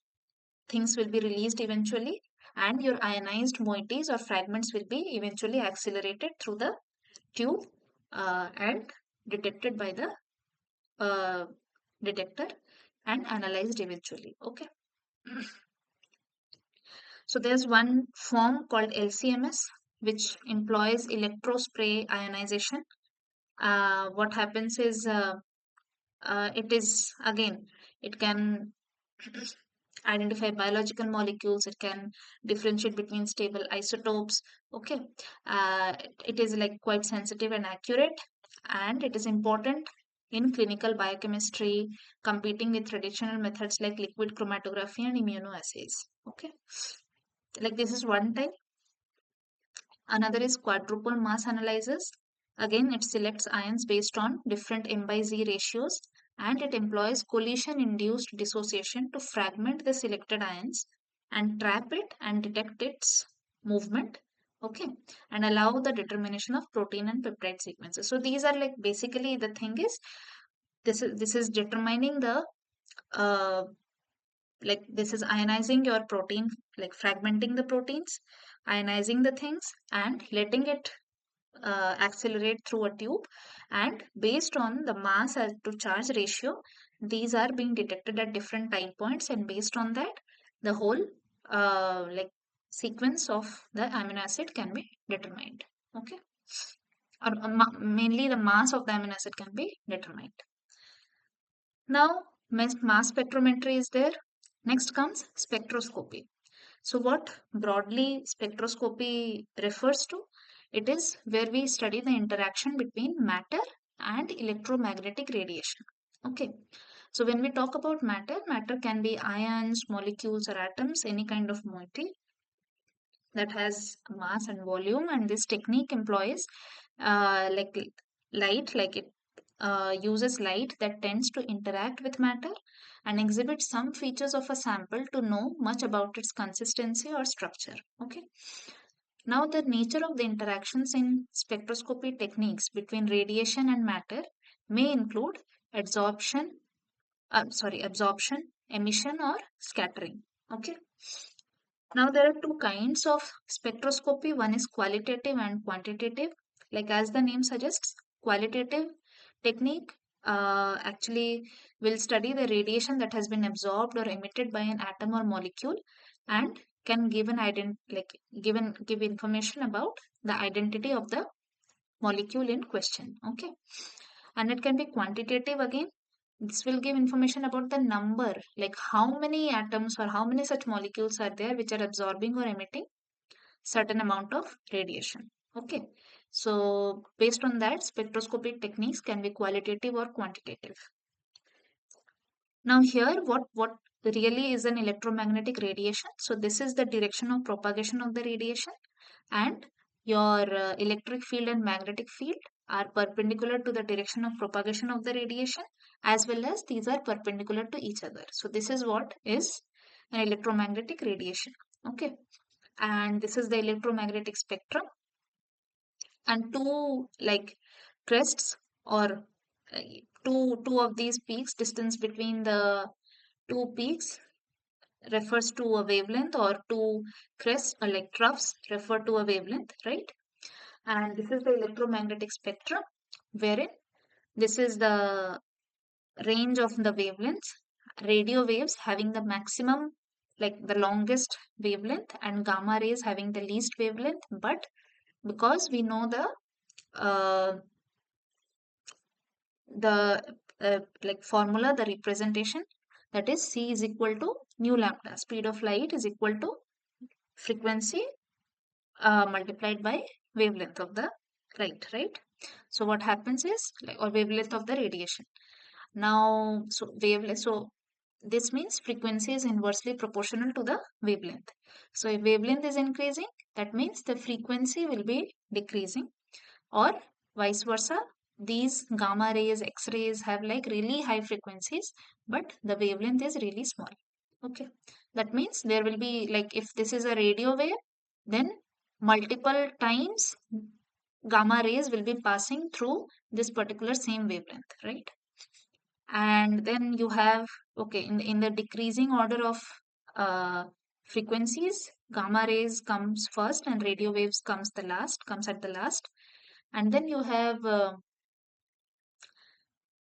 things will be released eventually, and your ionized moieties or fragments will be eventually accelerated through the tube and detected by the uh, detector and analyzed eventually. Okay. So there's one form called LCMS, which employs electrospray ionization. What happens is it is again, it can identify biological molecules, it can differentiate between stable isotopes. Okay, it is like quite sensitive and accurate, and it is important in clinical biochemistry, competing with traditional methods like liquid chromatography and immunoassays. Okay, like this is one type. Another is quadruple mass analysis. Again, it selects ions based on different M by Z ratios, and it employs collision induced dissociation to fragment the selected ions and trap it and detect its movement. Okay, and allow the determination of protein and peptide sequences. So these are like basically the thing is this is determining the uh, like this is ionizing your protein, like fragmenting the proteins, ionizing the things and letting it accelerate through a tube, and based on the mass as to charge ratio, these are being detected at different time points, and based on that the whole like sequence of the amino acid can be determined. Okay, or mainly the mass of the amino acid can be determined. Now mass spectrometry is there. Next comes spectroscopy. So what broadly spectroscopy refers to? It is where we study the interaction between matter and electromagnetic radiation. Okay. So when we talk about matter, matter can be ions, molecules or atoms, any kind of moiety that has mass and volume, and this technique employs like light, like it uses light that tends to interact with matter and exhibits some features of a sample to know much about its consistency or structure. Okay, now the nature of the interactions in spectroscopy techniques between radiation and matter may include absorption, absorption, emission or scattering. Okay, now, there are two kinds of spectroscopy. One is qualitative and quantitative. Like as the name suggests, qualitative technique actually will study the radiation that has been absorbed or emitted by an atom or molecule, and can give an give information about the identity of the molecule in question. Okay, and it can be quantitative again. This will give information about the number, like how many atoms or how many such molecules are there which are absorbing or emitting certain amount of radiation. Okay, so based on that, spectroscopic techniques can be qualitative or quantitative. Now here, what really is an electromagnetic radiation? So this is the direction of propagation of the radiation, and your electric field and magnetic field are perpendicular to the direction of propagation of the radiation, as well as these are perpendicular to each other. So this is what is an electromagnetic radiation. Okay, and this is the electromagnetic spectrum, and two like crests or uh, two of these peaks, distance between the two peaks refers to a wavelength, or two crests or like troughs refer to a wavelength, right? And this is the electromagnetic spectrum, wherein this is the range of the wavelengths. Radio waves having the maximum, like the longest wavelength, and gamma rays having the least wavelength. But because we know uh, the like formula, the representation, that is c is equal to nu lambda. Speed of light is equal to frequency multiplied by wavelength of the light, right? So what happens is, like, or wavelength of the radiation. Now, so wavelength, so this means frequency is inversely proportional to the wavelength. So if wavelength is increasing, that means the frequency will be decreasing, or vice versa. These gamma rays, X-rays have like really high frequencies, but the wavelength is really small. Okay, that means there will be, like, if this is a radio wave, then multiple times gamma rays will be passing through this particular same wavelength, right? And then you have, okay, in the decreasing order of uh, frequencies, gamma rays comes first and radio waves comes at the last. And then you have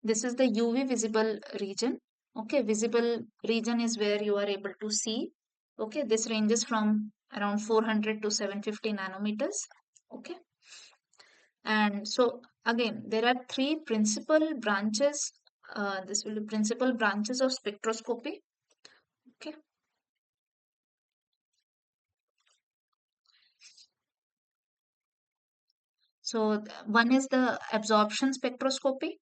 this is the UV visible region. Okay, visible region is where you are able to see. Okay, this ranges from around 400 to 750 nanometers. Okay, and so again, there are three principal branches. This will be principal branches of spectroscopy. Okay, so one is the absorption spectroscopy.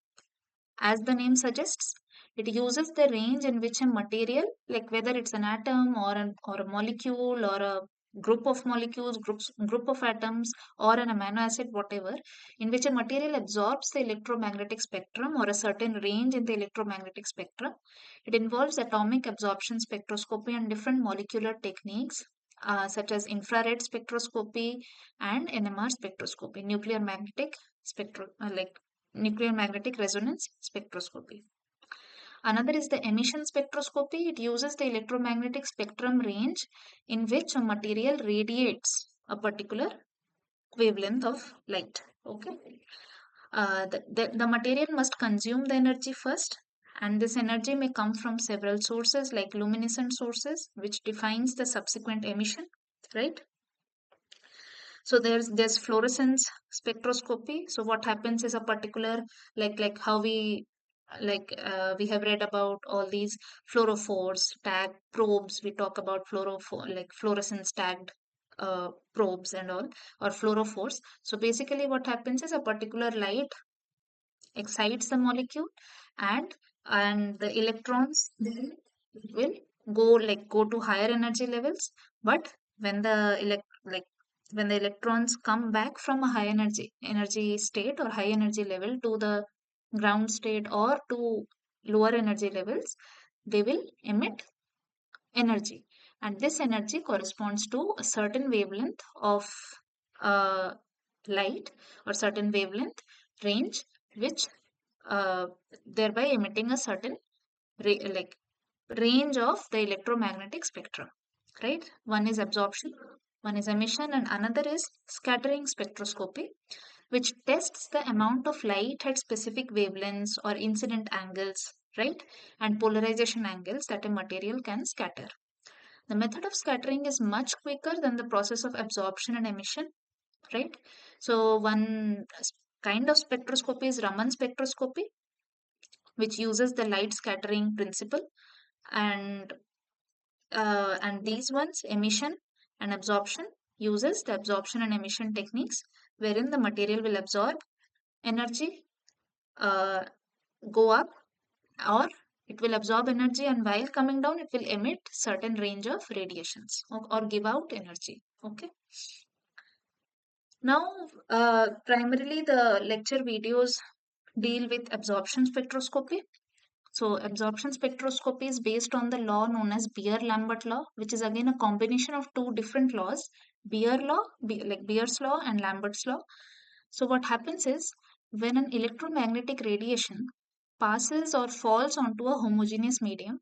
As the name suggests, it uses the range in which a material, like whether it's an atom or a molecule or a group of molecules, group of atoms, or an amino acid, whatever, in which a material absorbs the electromagnetic spectrum or a certain range in the electromagnetic spectrum. It involves atomic absorption spectroscopy and different molecular techniques such as infrared spectroscopy and NMR spectroscopy, nuclear magnetic resonance spectroscopy. Another is the emission spectroscopy. It uses the electromagnetic spectrum range in which a material radiates a particular wavelength of light. Okay. The material must consume the energy first, and this energy may come from several sources like luminescent sources, which defines the subsequent emission, right? So there's fluorescence spectroscopy. So what happens is a particular, like how we have read about all these fluorophores tag probes. We talk about fluorescence tagged probes and all, or fluorophores. So basically what happens is a particular light excites the molecule, and the electrons then will go to higher energy levels. But when the when the electrons come back from a high energy state or high energy level to the ground state or to lower energy levels, they will emit energy, and this energy corresponds to a certain wavelength of uh, light or certain wavelength range, which uh, thereby emitting a certain like range of the electromagnetic spectrum, right? One is absorption, one is emission, and another is scattering spectroscopy, which tests the amount of light at specific wavelengths or incident angles, right? And polarization angles that a material can scatter. The method of scattering is much quicker than the process of absorption and emission, right? So one kind of spectroscopy is Raman spectroscopy, which uses the light scattering principle, and these ones, emission and absorption, uses the absorption and emission techniques, wherein the material will absorb energy, uh, go up, or it will absorb energy, and while coming down it will emit certain range of radiations, or give out energy. Okay. Now, primarily the lecture videos deal with absorption spectroscopy. So absorption spectroscopy is based on the law known as Beer-Lambert law, which is again a combination of two different laws, Beer's law and Lambert's law. So what happens is, when an electromagnetic radiation passes or falls onto a homogeneous medium,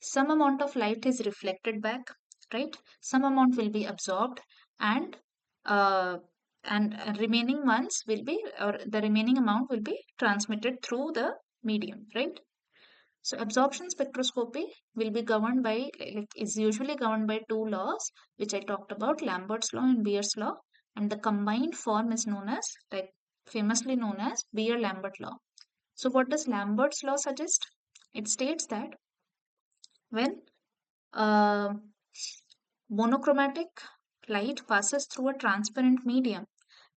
some amount of light is reflected back, right? Some amount will be absorbed, and uh, remaining ones will be, or the remaining amount will be transmitted through the medium, right? So absorption spectroscopy will be governed by, is usually governed by two laws, which I talked about, Lambert's law and Beer's law, and the combined form is known as, famously known as Beer-Lambert law. So what does Lambert's law suggest? It states that when uh, monochromatic light passes through a transparent medium,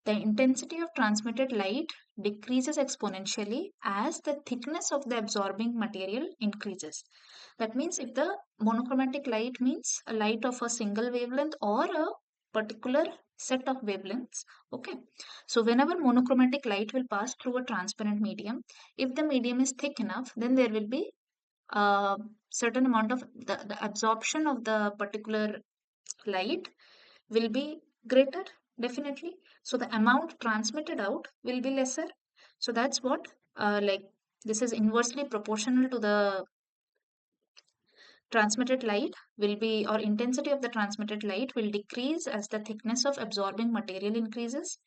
the intensity of transmitted light decreases exponentially as the thickness of the absorbing material increases. That means if the monochromatic light means a light of a single wavelength or a particular set of wavelengths. Okay. So whenever monochromatic light will pass through a transparent medium, if the medium is thick enough, then there will be a certain amount of the absorption of the particular light will be greater, definitely. So the amount transmitted out will be lesser. So that's what, this is inversely proportional to the transmitted light will be, or intensity of the transmitted light will decrease as the thickness of absorbing material increases.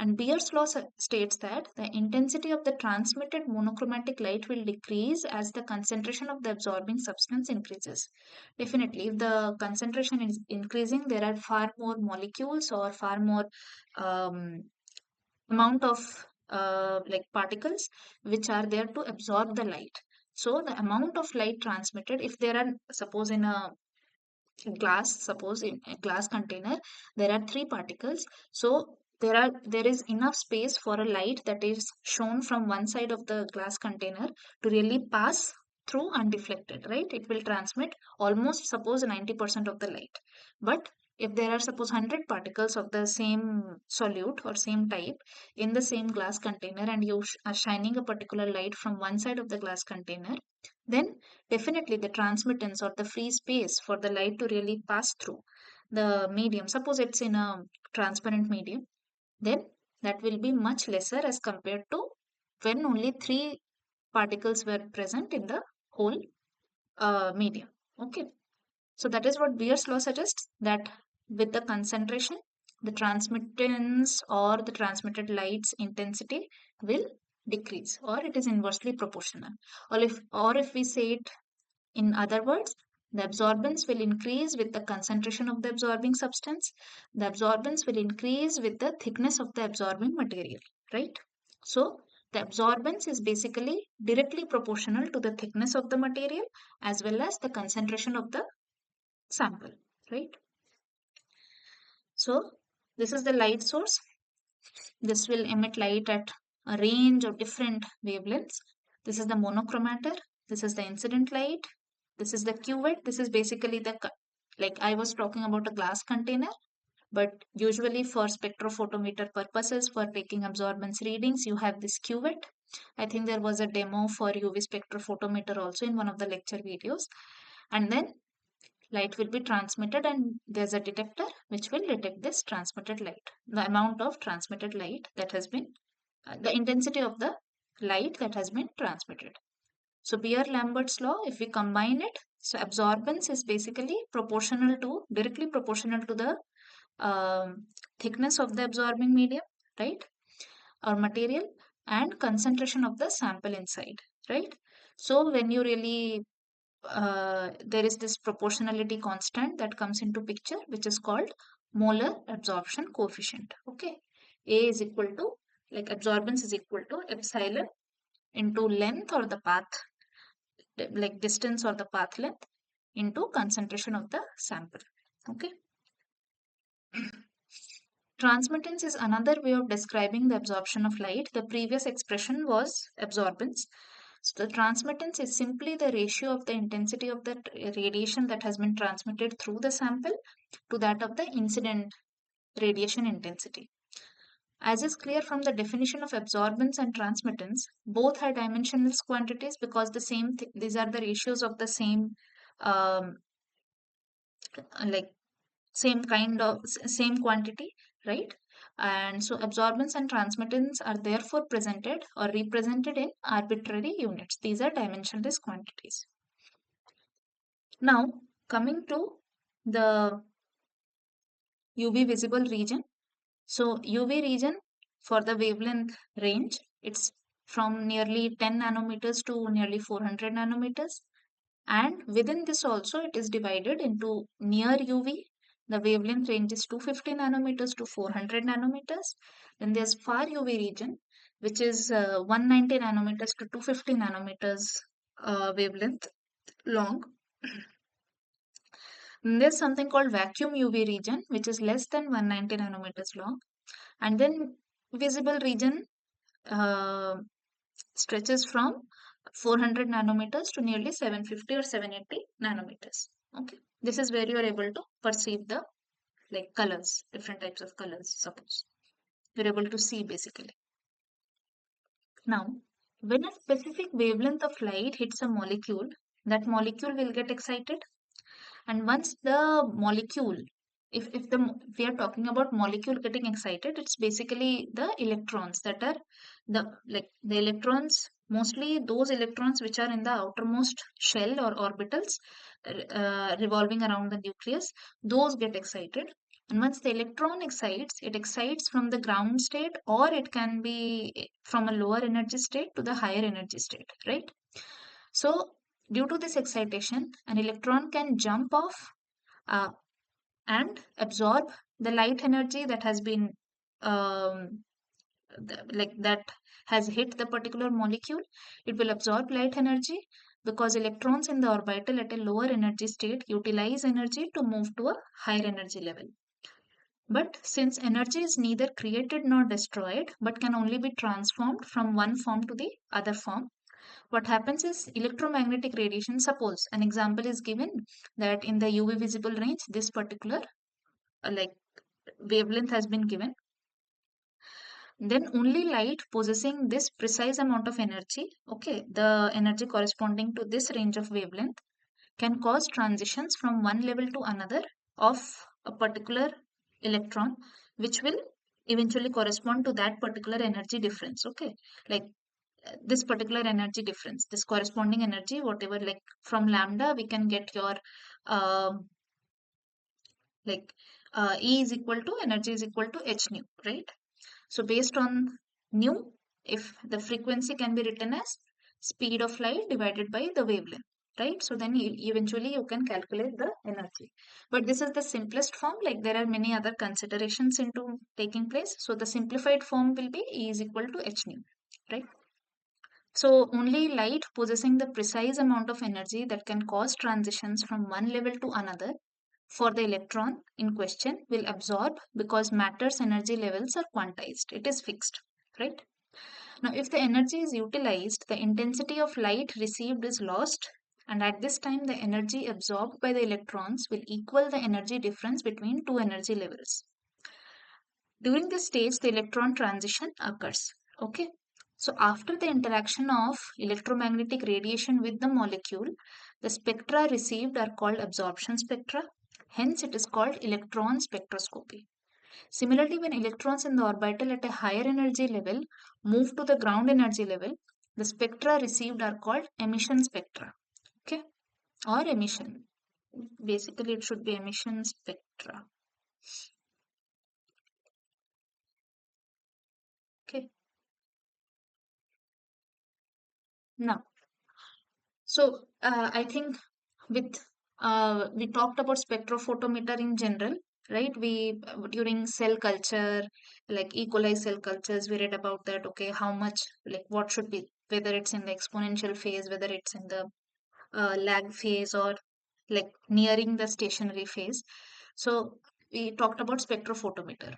And Beer's law states that the intensity of the transmitted monochromatic light will decrease as the concentration of the absorbing substance increases. Definitely, if the concentration is increasing, there are far more molecules or far more um, amount of particles which are there to absorb the light. So the amount of light transmitted, if there are, suppose in a glass, suppose in a glass container there are three particles, so there is enough space for a light that is shown from one side of the glass container to really pass through undeflected, right? It will transmit almost, suppose, 90% of the light. But if there are, suppose, 100 particles of the same solute or same type in the same glass container, and you are shining a particular light from one side of the glass container, then definitely the transmittance or the free space for the light to really pass through, the medium, suppose it's in a transparent medium, then that will be much lesser as compared to when only three particles were present in the whole medium. Okay. So that is what Beer's law suggests, that with the concentration, the transmittance or the transmitted light's intensity will decrease, or it is inversely proportional. Or if we say it in other words, the absorbance will increase with the concentration of the absorbing substance. The absorbance will increase with the thickness of the absorbing material, right? So the absorbance is basically directly proportional to the thickness of the material as well as the concentration of the sample, right? So this is the light source. This will emit light at a range of different wavelengths. This is the monochromator. This is the incident light. This is the cuvette. This is basically the, like I was talking about a glass container, but usually for spectrophotometer purposes, for taking absorbance readings, you have this cuvette. I think there was a demo for UV spectrophotometer also in one of the lecture videos. And then light will be transmitted, and there's a detector which will detect this transmitted light, the amount of transmitted light that has been, the intensity of the light that has been transmitted. So Beer-Lambert's law, if we combine it, so absorbance is basically directly proportional to the thickness of the absorbing medium, right, or material, and concentration of the sample inside, right? So when you really there is this proportionality constant that comes into picture, which is called molar absorption coefficient. Okay, A is equal to, like, absorbance is equal to epsilon into length or the path, like distance or the path length, into concentration of the sample. Okay. Transmittance is another way of describing the absorption of light. The previous expression was absorbance. So the transmittance is simply the ratio of the intensity of the radiation that has been transmitted through the sample to that of the incident radiation intensity. As is clear from the definition of absorbance and transmittance, both are dimensionless quantities because these are the ratios of the same, um, like same quantity, right? And so absorbance and transmittance are therefore presented or represented in arbitrary units. These are dimensionless quantities. Now coming to the UV visible region. So UV region, for the wavelength range, it's from nearly 10 nanometers to nearly 400 nanometers. And within this also, it is divided into near UV. The wavelength range is 250 nanometers to 400 nanometers. Then there's far UV region, which is 190 nanometers to 250 nanometers wavelength long. And there's something called vacuum UV region, which is less than 190 nanometers long. And then visible region uh, stretches from 400 nanometers to nearly 750 or 780 nanometers. Okay, this is where you are able to perceive the, like, colors, different types of colors. Suppose you're able to see basically. Now, when a specific wavelength of light hits a molecule, that molecule will get excited. And once the molecule, if we are talking about molecule getting excited, it's basically the electrons that are the electrons, mostly those electrons which are in the outermost shell or orbitals revolving around the nucleus, those get excited. And once the electron excites, it excites from the ground state, or it can be from a lower energy state to the higher energy state, right? So due to this excitation, an electron can jump off uh, and absorb the light energy that has been um, that has hit the particular molecule. It will absorb light energy because electrons in the orbital at a lower energy state utilize energy to move to a higher energy level. But since energy is neither created nor destroyed but can only be transformed from one form to the other form, what happens is electromagnetic radiation, suppose an example is given that in the UV visible range, this particular like wavelength has been given, then only light possessing this precise amount of energy, okay, the energy corresponding to this range of wavelength, can cause transitions from one level to another of a particular electron, which will eventually correspond to that particular energy difference. Okay, like this particular energy difference, this corresponding energy, whatever, like from lambda, we can get your um like E is equal to energy is equal to h nu, right? So based on nu, if the frequency can be written as speed of light divided by the wavelength, right? So then eventually you can calculate the energy. But this is the simplest form. Like there are many other considerations into taking place. So the simplified form will be E is equal to h nu, right? So only light possessing the precise amount of energy that can cause transitions from one level to another for the electron in question will absorb, because matter's energy levels are quantized. It is fixed, right? Now, if the energy is utilized, the intensity of light received is lost, and at this time, the energy absorbed by the electrons will equal the energy difference between two energy levels. During this stage, the electron transition occurs. Okay. So after the interaction of electromagnetic radiation with the molecule, the spectra received are called absorption spectra. Hence, it is called electron spectroscopy. Similarly, when electrons in the orbital at a higher energy level move to the ground energy level, the spectra received are called emission spectra. Okay. Or emission. Basically, it should be emission spectra. Okay. Now, so I think with we talked about spectrophotometer in general, right? We during cell culture, like E. coli cell cultures, we read about that. Okay, how much, like what should be, whether it's in the exponential phase, whether it's in the lag phase, or like nearing the stationary phase. So we talked about spectrophotometer.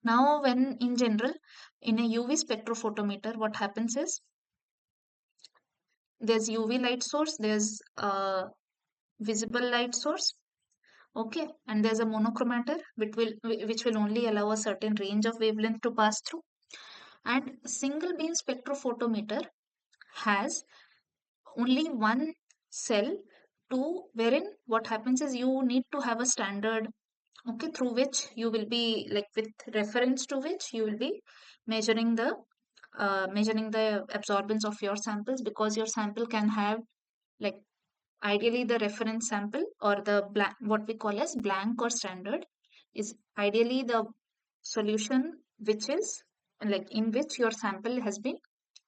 Now, when in general in a UV spectrophotometer, what happens is there's UV light source, there's visible light source, okay, and there's a monochromator which will only allow a certain range of wavelength to pass through. And single beam spectrophotometer has only one cell, to wherein what happens is you need to have a standard, okay, through which you will be, like with reference to which you will be measuring the absorbance of your samples, because your sample can have, like, ideally the reference sample or the blank, what we call as blank or standard, is ideally the solution which is, like, in which your sample has been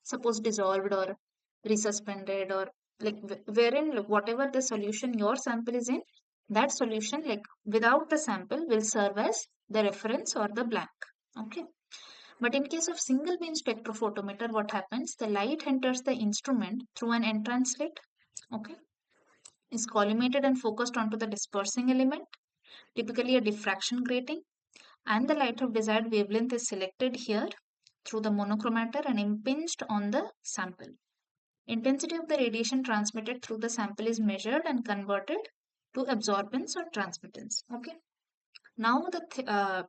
suppose dissolved or resuspended, or like wherein, like, whatever the solution your sample is in, that solution, like without the sample, will serve as the reference or the blank. Okay. But in case of single beam spectrophotometer, what happens, the light enters the instrument through an entrance slit, okay, is collimated and focused onto the dispersing element, typically a diffraction grating, and the light of desired wavelength is selected here through the monochromator and impinged on the sample. Intensity of the radiation transmitted through the sample is measured and converted to absorbance or transmittance. Okay. Now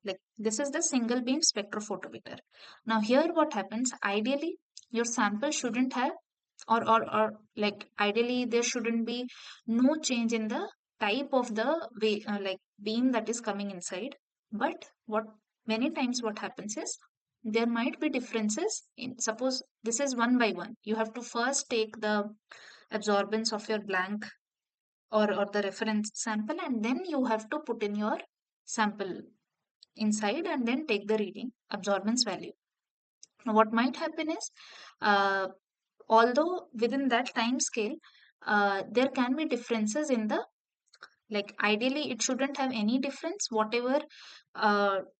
like this is the single beam spectrophotometer. Now here what happens, ideally your sample shouldn't have, or like ideally there shouldn't be no change in the type of the way, like beam that is coming inside. But what many times what happens is there might be differences in, suppose this is one by one, you have to first take the absorbance of your blank, or the reference sample, and then you have to put in your sample inside and then take the reading absorbance value. Now what might happen is, uh, although within that time scale, there can be differences in the, like ideally it shouldn't have any difference, whatever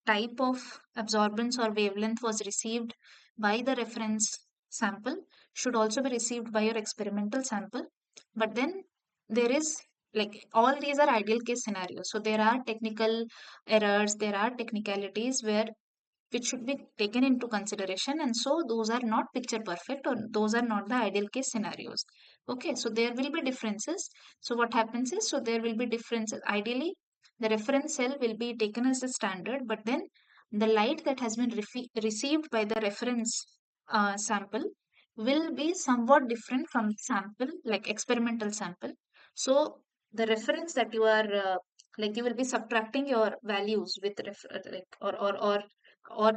type of absorbance or wavelength was received by the reference sample should also be received by your experimental sample. But then there is, like, all these are ideal case scenarios, so there are technical errors, there are technicalities where which should be taken into consideration, and so those are not picture perfect, or those are not the ideal case scenarios. Okay, so there will be differences. So what happens is, so there will be differences, ideally the reference cell will be taken as the standard, but then the light that has been received by the reference sample will be somewhat different from sample, like experimental sample. So the reference that you are like you will be subtracting your values with like or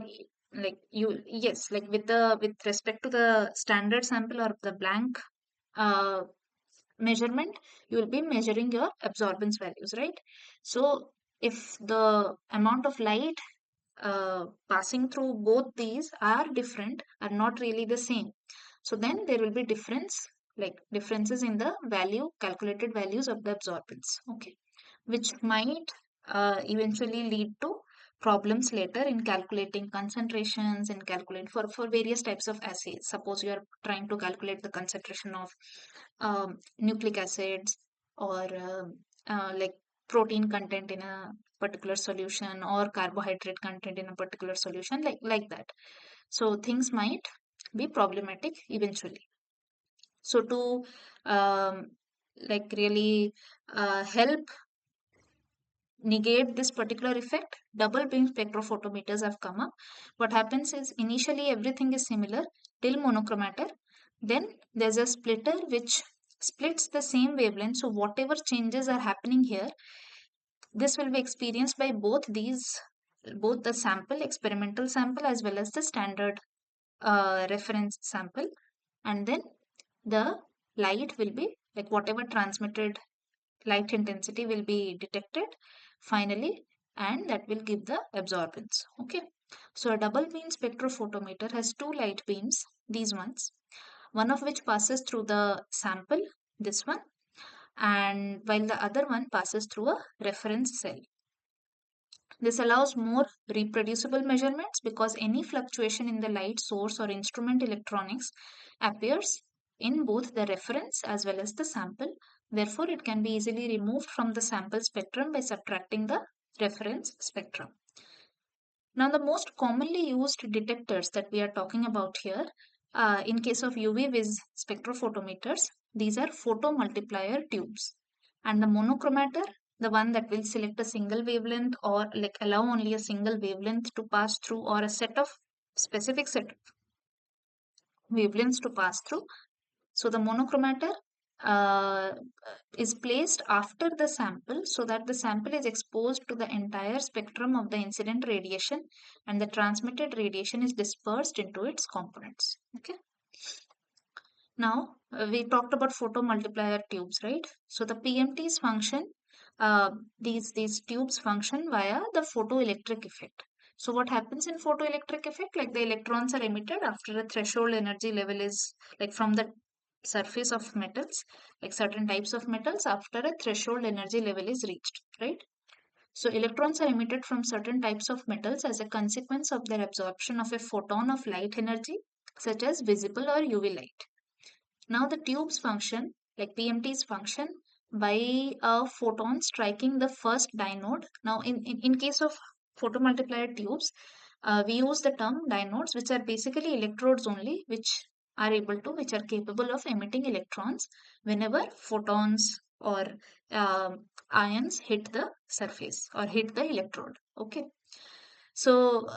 like you, yes, like with the with respect to the standard sample or the blank uh, measurement, you will be measuring your absorbance values, right? So if the amount of light passing through both these are different, are not really the same, so then there will be differences in the value, calculated values of the absorbance, okay, which might eventually lead to problems later in calculating concentrations and calculate for various types of assays. Suppose you are trying to calculate the concentration of nucleic acids or like protein content in a particular solution or carbohydrate content in a particular solution, like that. So things might be problematic eventually. So to really help negate this particular effect, double beam spectrophotometers have come up. What happens is initially everything is similar till monochromator. Then there's a splitter which splits the same wavelength. So whatever changes are happening here, this will be experienced by both the sample, experimental sample, as well as the standard reference sample. And then the light will be like whatever transmitted light intensity will be detected finally, and that will give the absorbance. Okay. So a double beam spectrophotometer has two light beams, these ones, one of which passes through the sample, this one, and while the other one passes through a reference cell. This allows more reproducible measurements because any fluctuation in the light source or instrument electronics appears in both the reference as well as the sample. Therefore, it can be easily removed from the sample spectrum by subtracting the reference spectrum. Now, the most commonly used detectors that we are talking about here, in case of UV vis spectrophotometers, these are photomultiplier tubes. And the monochromator, the one that will select a single wavelength or like allow only a single wavelength to pass through or a specific set of wavelengths to pass through. So the monochromator uh, is placed after the sample so that the sample is exposed to the entire spectrum of the incident radiation and the transmitted radiation is dispersed into its components. Okay. Now, we talked about photomultiplier tubes, right? So the PMTs function, these tubes function via the photoelectric effect. So what happens in photoelectric effect? Like the electrons are emitted after a threshold energy level is like from the surface of metals, like certain types of metals after a threshold energy level is reached, right? So electrons are emitted from certain types of metals as a consequence of their absorption of a photon of light energy, such as visible or UV light. Now the tubes function, like PMTs function by a photon striking the first dynode. Now in case of photomultiplier tubes, we use the term dinodes, which are basically electrodes only, which are capable of emitting electrons whenever photons or ions hit the surface or hit the electrode. Okay. So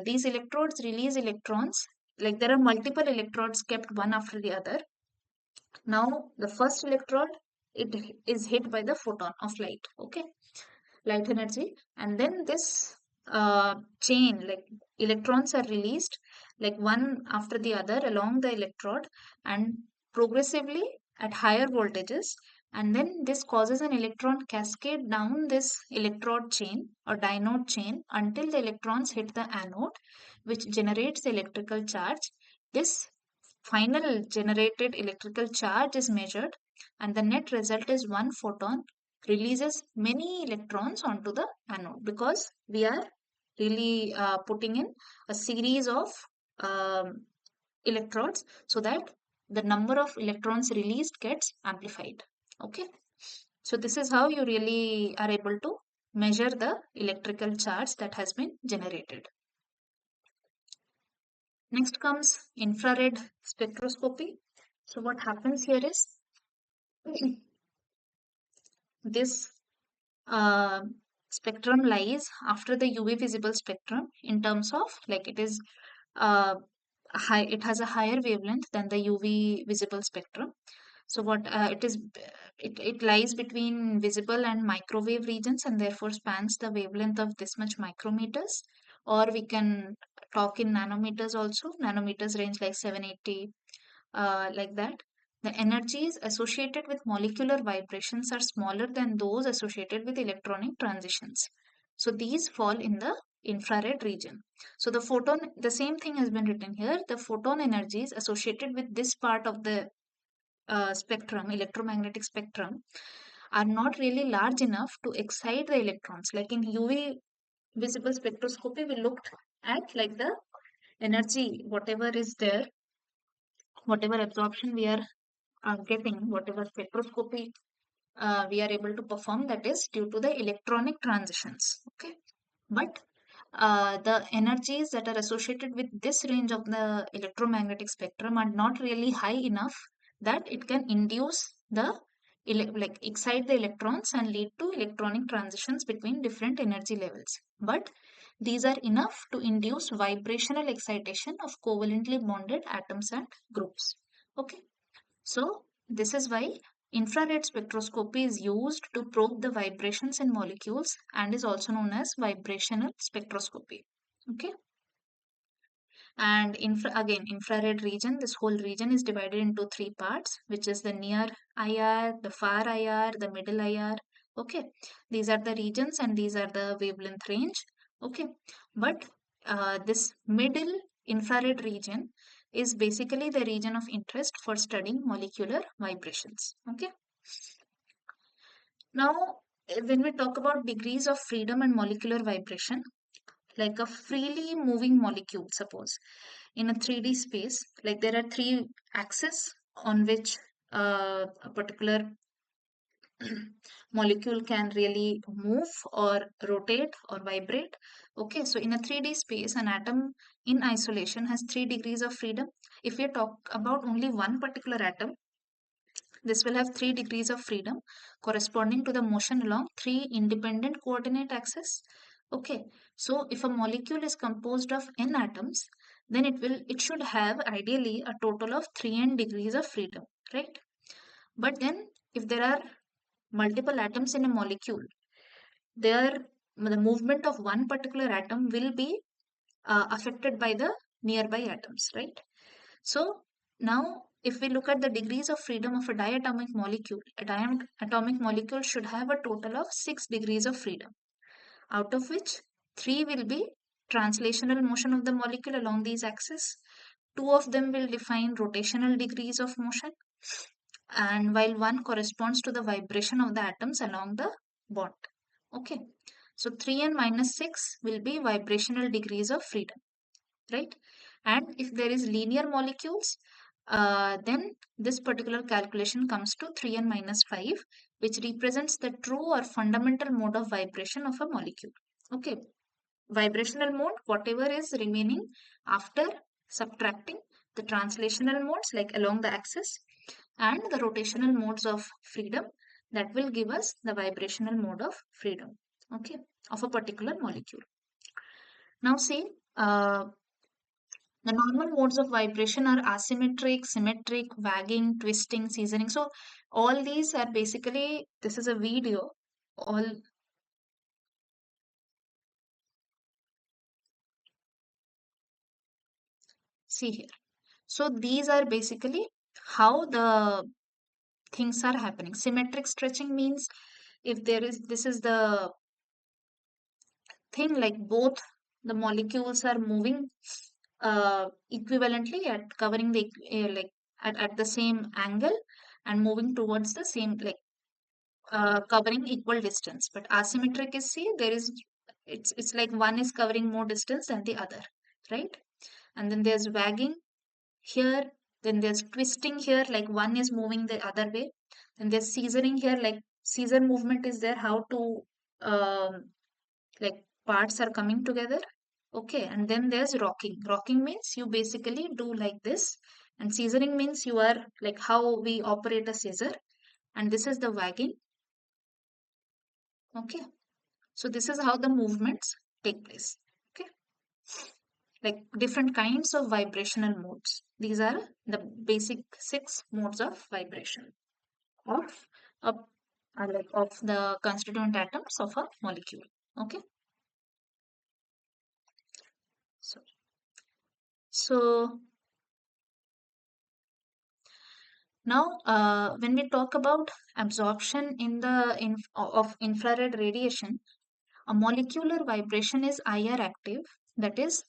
these electrodes release electrons. Like there are multiple electrodes kept one after the other. Now the first electrode, it is hit by the photon of light, okay, light energy, and then this chain, like electrons are released like one after the other along the electrode and progressively at higher voltages, and then this causes an electron cascade down this electrode chain or dynode chain until the electrons hit the anode, which generates the electrical charge. This final generated electrical charge is measured, and the net result is one photon releases many electrons onto the anode because we are really putting in a series of um, electrodes so that the number of electrons released gets amplified. Okay, so this is how you really are able to measure the electrical charge that has been generated. Next comes infrared spectroscopy. So what happens here is this uh, spectrum lies after the UV visible spectrum in terms of like it is uh, high, it has a higher wavelength than the UV visible spectrum. So what it lies between visible and microwave regions, and therefore spans the wavelength of this much micrometers, or we can talk in nanometers also. Nanometers range like 780, like that. The energies associated with molecular vibrations are smaller than those associated with electronic transitions. So these fall in the infrared region. So the photon, the same thing has been written here. The photon energies associated with this part of the spectrum, electromagnetic spectrum, are not really large enough to excite the electrons. Like in UV visible spectroscopy, we looked at like the energy, whatever is there, whatever absorption we are getting, whatever spectroscopy we are able to perform, that is due to the electronic transitions. Okay, but the energies that are associated with this range of the electromagnetic spectrum are not really high enough that it can induce the like excite the electrons and lead to electronic transitions between different energy levels. But these are enough to induce vibrational excitation of covalently bonded atoms and groups. Okay, so this is why infrared spectroscopy is used to probe the vibrations in molecules and is also known as vibrational spectroscopy. Okay. And again, infrared region, this whole region is divided into three parts, which is the near IR, the far IR, the middle IR. Okay. These are the regions and these are the wavelength range. Okay. But this middle infrared region is basically the region of interest for studying molecular vibrations. Okay. Now, when we talk about degrees of freedom and molecular vibration, like a freely moving molecule, suppose in a 3D space, like there are three axes on which a particular molecule can really move or rotate or vibrate. Okay, so in a 3D space, an atom in isolation has 3 degrees of freedom. If we talk about only one particular atom, this will have 3 degrees of freedom corresponding to the motion along three independent coordinate axes. Okay, so if a molecule is composed of n atoms, then it should have ideally a total of 3n degrees of freedom, right? But then if there are multiple atoms in a molecule, the movement of one particular atom will be affected by the nearby atoms, right? So now if we look at the degrees of freedom of a diatomic molecule, a diatomic molecule should have a total of 6 degrees of freedom, out of which 3 will be translational motion of the molecule along these axes. 2 of them will define rotational degrees of motion, and while one corresponds to the vibration of the atoms along the bond. Okay, so 3 and minus 6 will be vibrational degrees of freedom, right? And if there is linear molecules, then this particular calculation comes to 3n minus 5, which represents the true or fundamental mode of vibration of a molecule. Okay, vibrational mode, whatever is remaining after subtracting the translational modes like along the axis and the rotational modes of freedom, that will give us the vibrational mode of freedom, okay, of a particular molecule. Now see, the normal modes of vibration are asymmetric, symmetric, wagging, twisting, scissoring. So all these are basically, this is a video, all see here. So these are basically how the things are happening. Symmetric stretching means if there is, this is the thing, like both the molecules are moving equivalently at covering the like at the same angle and moving towards the same, like covering equal distance. But asymmetric is, see, there is, it's like one is covering more distance than the other, right? And then there's wagging here, then there's twisting here, like one is moving the other way. Then there's scissoring here, like scissor movement is there, how to um, like parts are coming together. Okay, and then there's rocking. Rocking means you basically do like this, and scissoring means you are like how we operate a scissor, and this is the wagging. Okay, so this is how the movements take place. Okay, like different kinds of vibrational modes. These are the basic 6 modes of vibration. of a like of the constituent atoms of a molecule. Okay. So, so now when we talk about absorption in the of infrared radiation, a molecular vibration is IR active. That is,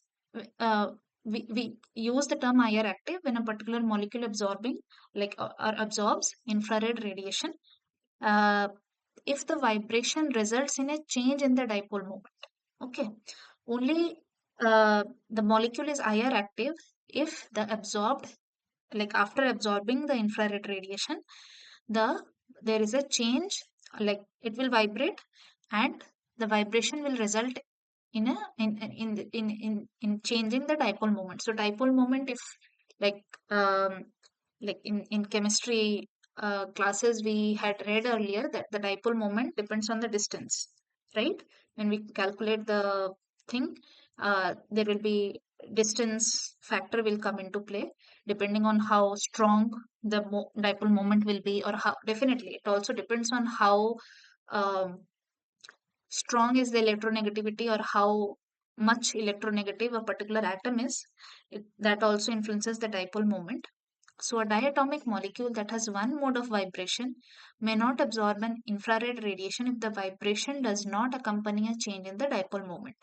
uh, we use the term IR active when a particular molecule absorbing like or absorbs infrared radiation. Uh, if the vibration results in a change in the dipole moment. Okay, only the molecule is IR active if the absorbed, like after absorbing the infrared radiation, the there is a change, like it will vibrate, and the vibration will result in a in changing the dipole moment. So dipole moment, if like um like in chemistry classes we had read earlier that the dipole moment depends on the distance, right? When we calculate the thing, there will be distance factor will come into play depending on how strong the dipole moment will be, or how, definitely it also depends on how um, strong is the electronegativity, or how much electronegative a particular atom is. That also influences the dipole moment. So a diatomic molecule that has one mode of vibration may not absorb an infrared radiation if the vibration does not accompany a change in the dipole moment.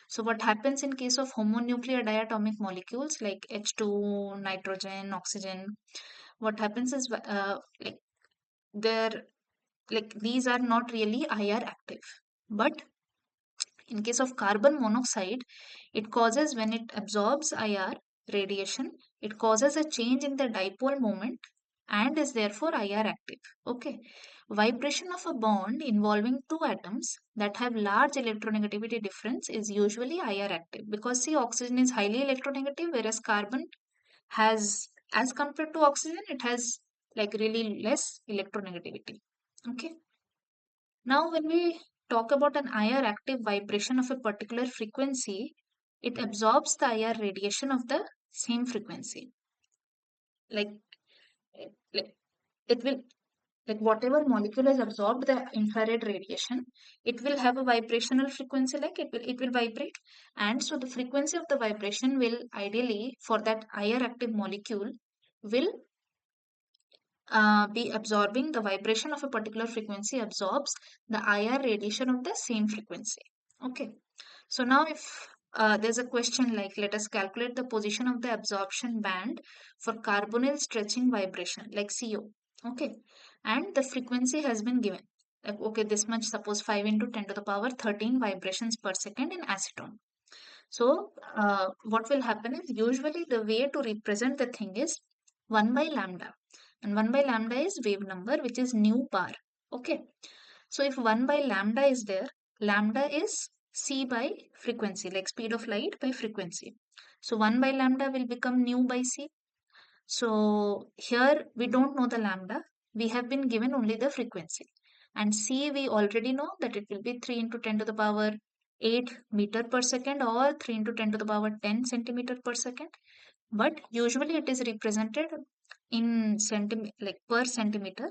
So what happens in case of homonuclear diatomic molecules like H2, nitrogen, oxygen, what happens is like they're like these are not really IR active. But in case of carbon monoxide, it causes, when it absorbs IR radiation, it causes a change in the dipole moment and is therefore IR active. Okay. Vibration of a bond involving two atoms that have large electronegativity difference is usually IR active, because see, oxygen is highly electronegative, whereas carbon has, as compared to oxygen, it has like really less electronegativity. Okay. Now, when we talk about an IR active vibration of a particular frequency, it absorbs the IR radiation of the same frequency. Like, like it will, like whatever molecule has absorbed the infrared radiation, it will have a vibrational frequency, like it will vibrate. And so the frequency of the vibration will ideally for that IR active molecule will be absorbing, the vibration of a particular frequency absorbs the IR radiation of the same frequency. Okay. So now if there's a question like, let us calculate the position of the absorption band for carbonyl stretching vibration like CO. Okay. And the frequency has been given. Like, okay, this much, suppose 5 into 10 to the power 13 vibrations per second in acetone. So what will happen is, usually the way to represent the thing is 1 by lambda. And 1 by lambda is wave number, which is nu bar. Okay. So if 1 by lambda is there, lambda is c by frequency, like speed of light by frequency. So 1 by lambda will become nu by c. So here we don't know the lambda. We have been given only the frequency. And c we already know that it will be 3 into 10 to the power 8 meter per second, or 3 into 10 to the power 10 centimeter per second. But usually it is represented in like per centimeter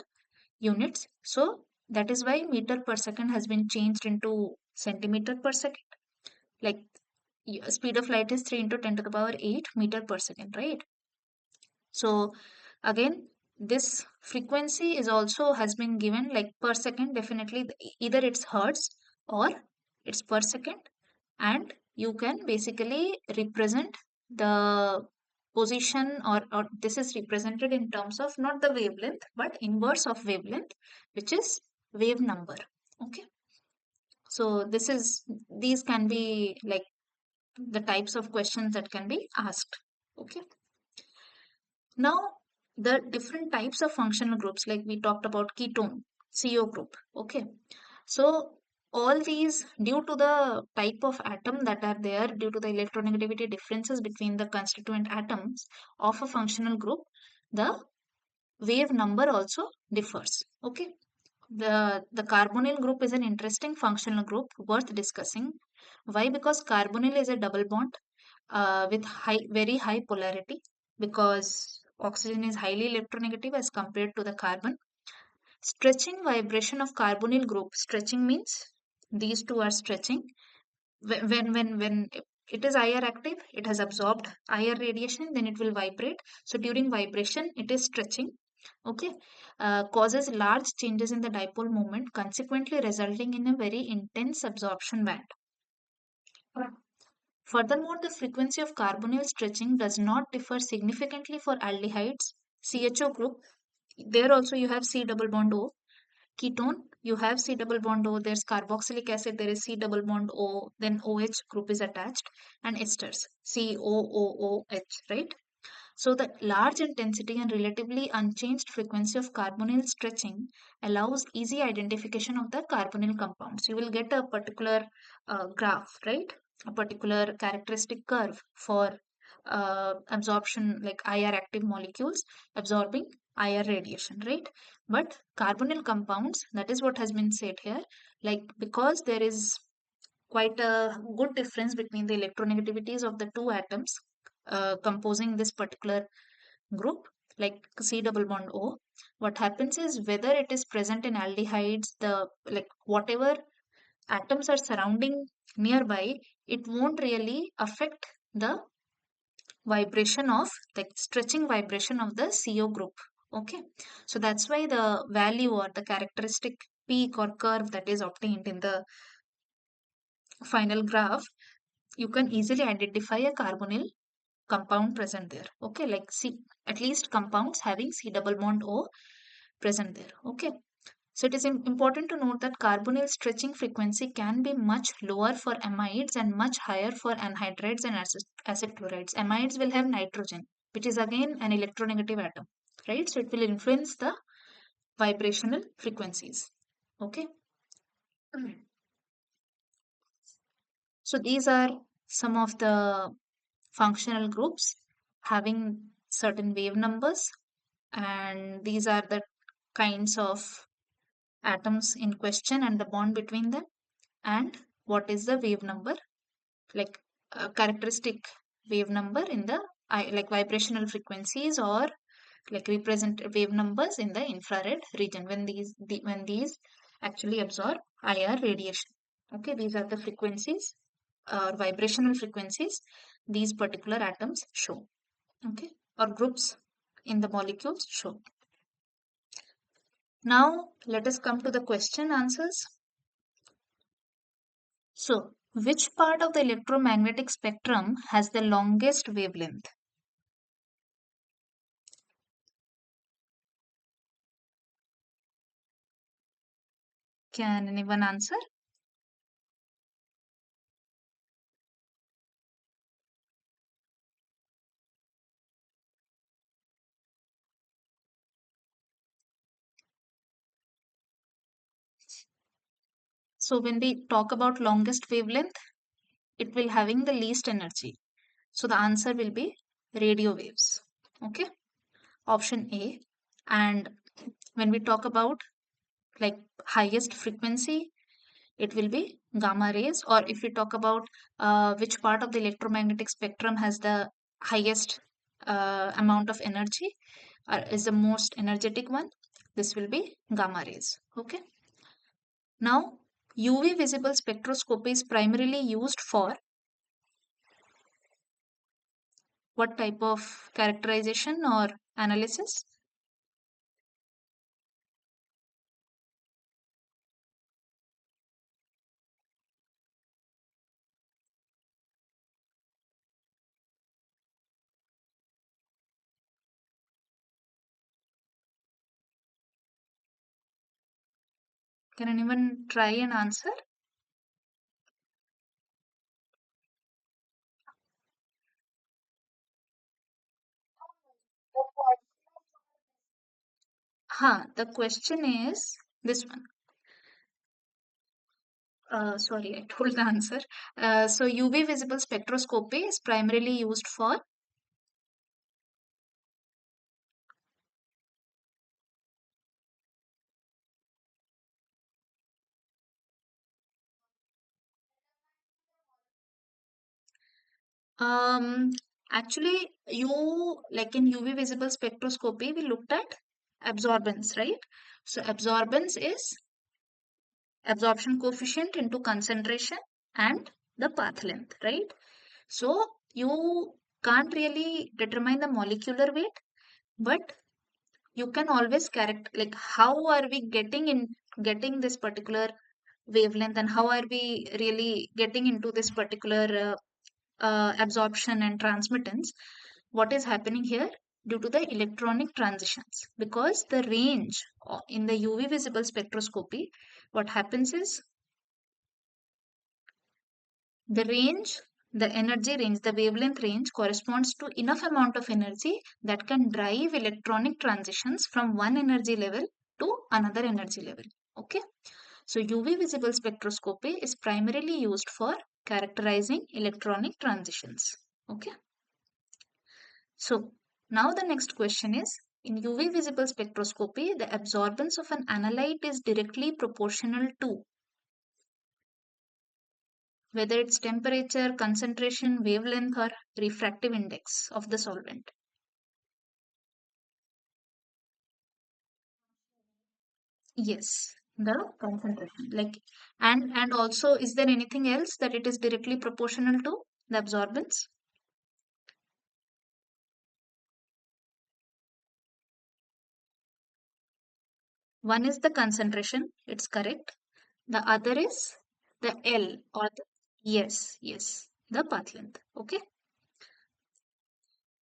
units. So that is why meter per second has been changed into centimeter per second. Like speed of light is 3 into 10 to the power 8 meter per second, right? So again, this frequency is also has been given like per second. Definitely either it's hertz or it's per second, and you can basically represent the position, or this is represented in terms of not the wavelength but inverse of wavelength, which is wave number. Okay. So this is, these can be like the types of questions that can be asked. Okay. Now, the different types of functional groups, like we talked about ketone, CO group. Okay. So, all these, due to the type of atom that are there, due to the electronegativity differences between the constituent atoms of a functional group, the wave number also differs. Okay. The carbonyl group is an interesting functional group worth discussing. Why? Because carbonyl is a double bond with very high polarity, because oxygen is highly electronegative as compared to the carbon. Stretching vibration of carbonyl group. Stretching means these two are stretching. When it is IR active, it has absorbed IR radiation, then it will vibrate. So during vibration, it is stretching. Okay, causes large changes in the dipole moment, consequently resulting in a very intense absorption band. Furthermore, the frequency of carbonyl stretching does not differ significantly for aldehydes. CHO group, there also you have C double bond O. Ketone, you have C double bond O, there's carboxylic acid, there is C double bond O, then OH group is attached, and esters, COOOH, right? So the large intensity and relatively unchanged frequency of carbonyl stretching allows easy identification of the carbonyl compounds. You will get a particular graph, right? A particular characteristic curve for absorption, like IR active molecules absorbing IR radiation, right? But carbonyl compounds, that is what has been said here, like because there is quite a good difference between the electronegativities of the two atoms composing this particular group, like C double bond O. What happens is whether it is present in aldehydes, the like whatever atoms are surrounding nearby, it won't really affect the vibration of the stretching vibration of the CO group. Okay, so that's why the value or the characteristic peak or curve that is obtained in the final graph, you can easily identify a carbonyl compound present there. Okay, like C, at least compounds having C double bond O present there. Okay, so it is important to note that carbonyl stretching frequency can be much lower for amides and much higher for anhydrides and acid chlorides. Amides will have nitrogen, which is again an electronegative atom, right? So it will influence the vibrational frequencies. Okay. So these are some of the functional groups having certain wave numbers, and these are the kinds of atoms in question and the bond between them, and what is the wave number, like characteristic wave number in the like vibrational frequencies, or like represent wave numbers in the infrared region when these actually absorb IR radiation. Okay, these are the frequencies or vibrational frequencies these particular atoms show. Okay, or groups in the molecules show. Now let us come to the question answers. So, which part of the electromagnetic spectrum has the longest wavelength? Can anyone answer? So, when we talk about longest wavelength, it will having the least energy. So, the answer will be radio waves. Okay, option A. And when we talk about like highest frequency, it will be gamma rays. Or if we talk about which part of the electromagnetic spectrum has the highest amount of energy, is the most energetic one, this will be gamma rays. Okay, now UV visible spectroscopy is primarily used for what type of characterization or analysis? Can anyone try and answer? The question is this one. Sorry, I told the answer. So UV visible spectroscopy is primarily used for. Um, Actually, you like in UV visible spectroscopy, we looked at absorbance, right? So absorbance is absorption coefficient into concentration and the path length, right? So you can't really determine the molecular weight, but you can always character like how are we getting this particular wavelength, and how are we really getting into this particular absorption and transmittance. What is happening here? Due to the electronic transitions, because the range in the UV visible spectroscopy, what happens is the range, the energy range, the wavelength range corresponds to enough amount of energy that can drive electronic transitions from one energy level to another energy level. Okay. So UV visible spectroscopy is primarily used for characterizing electronic transitions. Okay. So now the next question is, in UV visible spectroscopy, the absorbance of an analyte is directly proportional to whether it's temperature, concentration, wavelength, or refractive index of the solvent. Yes, the concentration. Like, and also, is there anything else that it is directly proportional to the absorbance? One is the concentration, it's correct. The other is the L or the, yes, yes, the path length. Okay.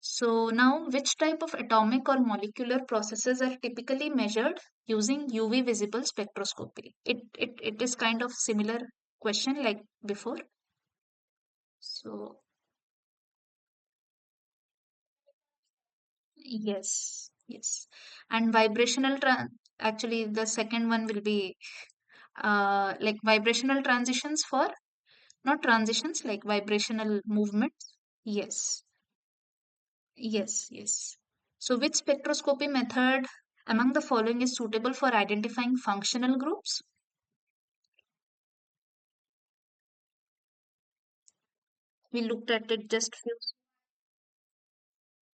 So now, which type of atomic or molecular processes are typically measured using UV visible spectroscopy? It is kind of similar question like before. So yes, yes. And actually the second one will be like vibrational transitions for, not transitions, like vibrational movements. Yes, yes, yes. So which spectroscopy method among the following is suitable for identifying functional groups? We looked at it just few.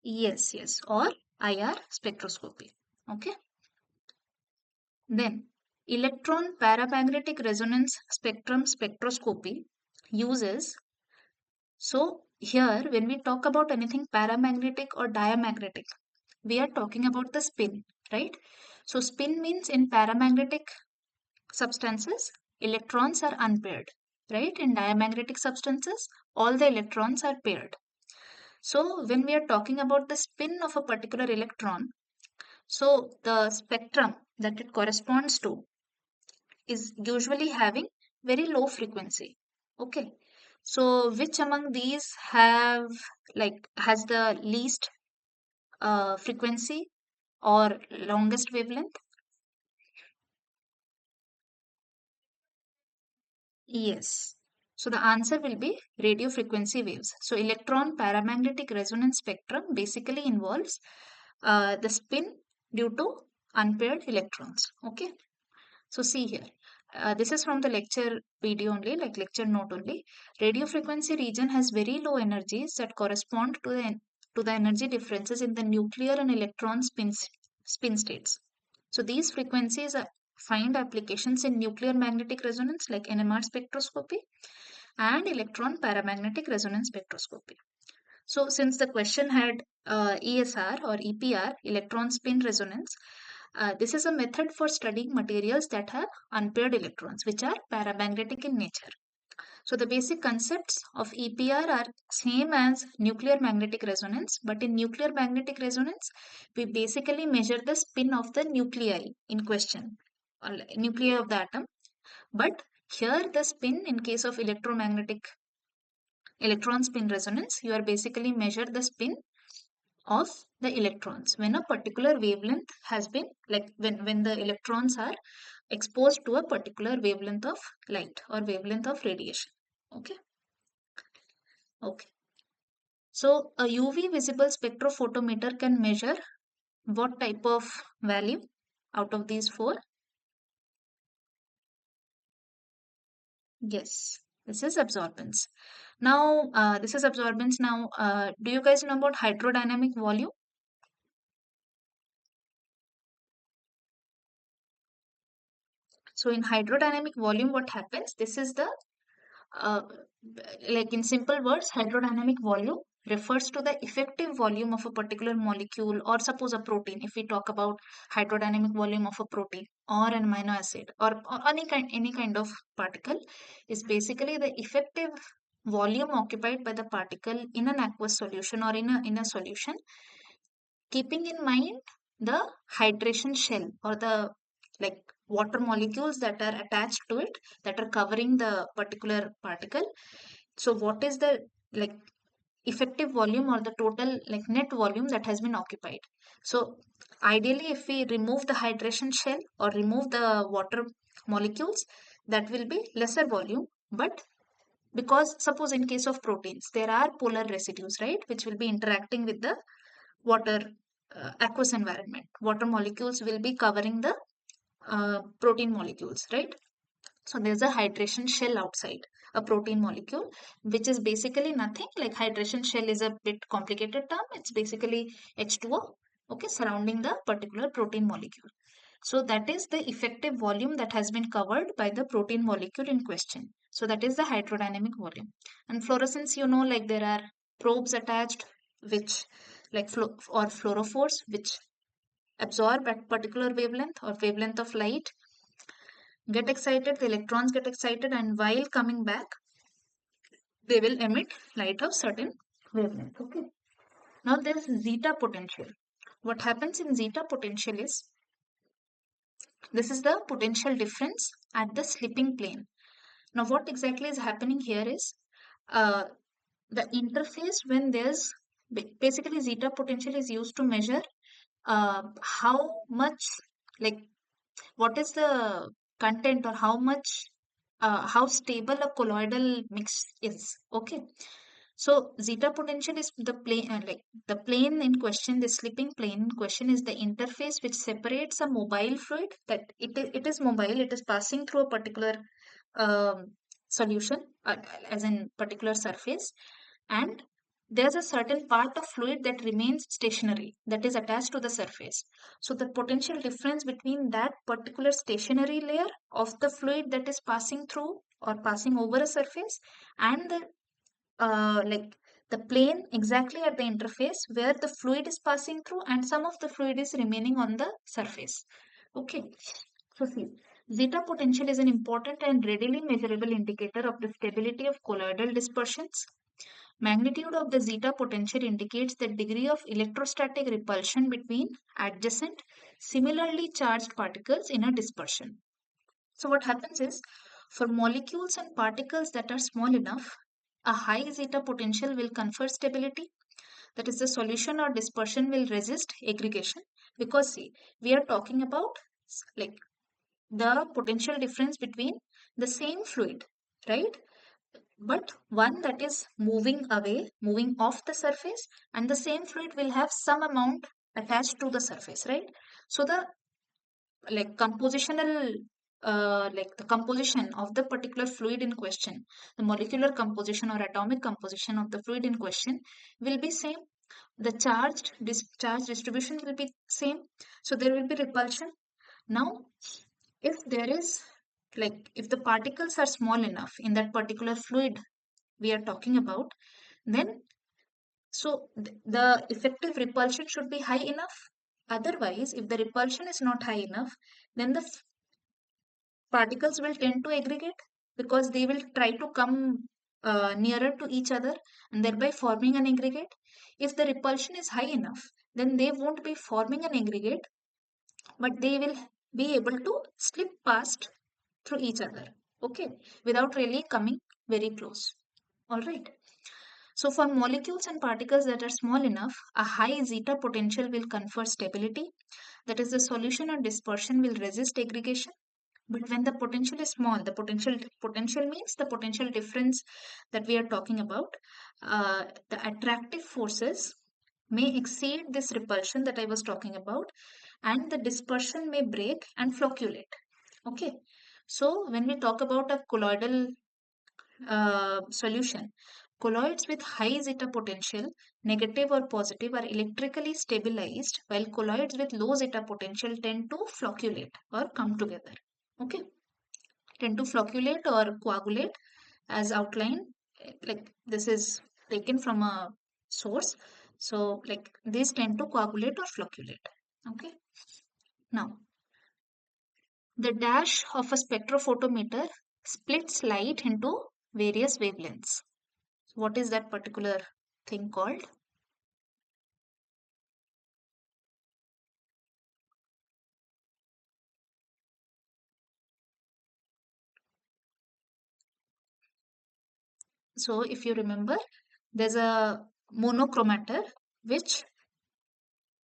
Yes, yes, or IR spectroscopy. Okay. Then electron paramagnetic resonance spectrum spectroscopy uses, so here when we talk about anything paramagnetic or diamagnetic, we are talking about the spin, right? So spin means in paramagnetic substances, electrons are unpaired, right? In diamagnetic substances, all the electrons are paired. So when we are talking about the spin of a particular electron, so the spectrum that it corresponds to is usually having very low frequency. Okay. So which among these have like has the least frequency or longest wavelength? Yes. So the answer will be radio frequency waves. So electron paramagnetic resonance spectrum basically involves the spin due to unpaired electrons. Okay. So see here. This is from the lecture video only, like lecture note only. Radio frequency region has very low energies that correspond to the energy differences in the nuclear and electron spin states. So these frequencies find applications in nuclear magnetic resonance like NMR spectroscopy and electron paramagnetic resonance spectroscopy. So since the question had ESR or EPR, electron spin resonance, this is a method for studying materials that have unpaired electrons, which are paramagnetic in nature. So the basic concepts of EPR are same as nuclear magnetic resonance, but in nuclear magnetic resonance, we basically measure the spin of the nuclei in question, or nuclei of the atom. But here the spin in case of electromagnetic electron spin resonance, you are basically measure the spin of the electrons when a particular wavelength has been like when the electrons are exposed to a particular wavelength of light or wavelength of radiation. Okay. Okay. So a UV visible spectrophotometer can measure what type of value out of these four? Yes, this is absorbance. Now, this is absorbance. Now, do you guys know about hydrodynamic volume? So in hydrodynamic volume, what happens? This is the uh, like in simple words, hydrodynamic volume refers to the effective volume of a particular molecule, or suppose a protein. If we talk about hydrodynamic volume of a protein or an amino acid, or any kind of particle, is basically the effective volume occupied by the particle in an aqueous solution or in a solution, keeping in mind the hydration shell or the like water molecules that are attached to it, that are covering the particular particle. So what is the like effective volume or the total like net volume that has been occupied? So ideally, if we remove the hydration shell or remove the water molecules, that will be lesser volume. But because suppose in case of proteins there are polar residues, right, which will be interacting with the water aqueous environment, water molecules will be covering the protein molecules, right? So there's a hydration shell outside a protein molecule, which is basically nothing. Like hydration shell is a bit complicated term. It's basically H2O, okay, surrounding the particular protein molecule. So that is the effective volume that has been covered by the protein molecule in question. So that is the hydrodynamic volume. And fluorescence, like there are probes attached, which like or fluorophores, which absorb at particular wavelength or wavelength of light, get excited, the electrons get excited, and while coming back, they will emit light of certain wavelength. Okay. Now there's zeta potential. What happens in zeta potential is, this is the potential difference at the slipping plane. Now what exactly is happening here is, uh, the interface when there's basically zeta potential is used to measure how much, like what is the content, or how much how stable a colloidal mix is. Okay. So zeta potential is the plane, like the plane in question, the slipping plane in question is the interface which separates a mobile fluid, that it is mobile, it is passing through a particular solution, as in particular surface, and there's a certain part of fluid that remains stationary, that is attached to the surface. So the potential difference between that particular stationary layer of the fluid that is passing through or passing over a surface, and the like the plane exactly at the interface where the fluid is passing through and some of the fluid is remaining on the surface. Okay. So see, zeta potential is an important and readily measurable indicator of the stability of colloidal dispersions. Magnitude of the zeta potential indicates the degree of electrostatic repulsion between adjacent similarly charged particles in a dispersion. So what happens is, for molecules and particles that are small enough, a high zeta potential will confer stability. That is, the solution or dispersion will resist aggregation, because see, we are talking about like the potential difference between the same fluid, right? But one that is moving away, moving off the surface, and the same fluid will have some amount attached to the surface, right? So the like compositional like the composition of the particular fluid in question, the molecular composition or atomic composition of the fluid in question will be same. The charge distribution will be same. So there will be repulsion. Now if there is like if the particles are small enough in that particular fluid we are talking about, then so the effective repulsion should be high enough. Otherwise, if the repulsion is not high enough, then the particles will tend to aggregate, because they will try to come nearer to each other and thereby forming an aggregate. If the repulsion is high enough, then they won't be forming an aggregate, but they will be able to slip past through each other, okay, without really coming very close. All right. So for molecules and particles that are small enough, a high zeta potential will confer stability. That is, the solution or dispersion will resist aggregation. But when the potential is small, the potential means the potential difference that we are talking about. The attractive forces may exceed this repulsion that I was talking about, and the dispersion may break and flocculate. Okay. So when we talk about a colloidal solution, colloids with high zeta potential, negative or positive, are electrically stabilized, while colloids with low zeta potential tend to flocculate or come together. Okay. tend to flocculate or coagulate as outlined. Like this is taken from a source. So like these tend to coagulate or flocculate. Okay. Now the dash of a spectrophotometer splits light into various wavelengths. What is that particular thing called? So if you remember, there's a monochromator which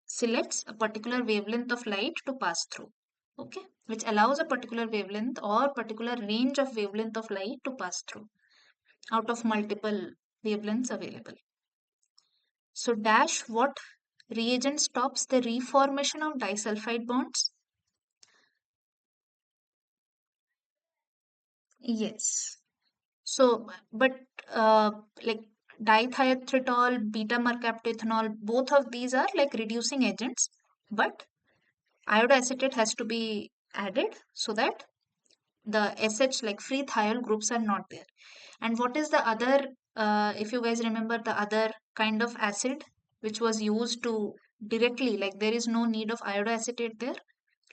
selects a particular wavelength of light to pass through. Okay, which allows a particular wavelength or particular range of wavelength of light to pass through out of multiple wavelengths available. So dash what reagent stops the reformation of disulfide bonds? Yes. So, but like dithiotritol, beta mercaptolithanol, both of these are like reducing agents, but iodoacetate has to be added so that the SH like free thiol groups are not there. And what is the other, if you guys remember the other kind of acid which was used to directly, like there is no need of iodoacetate there,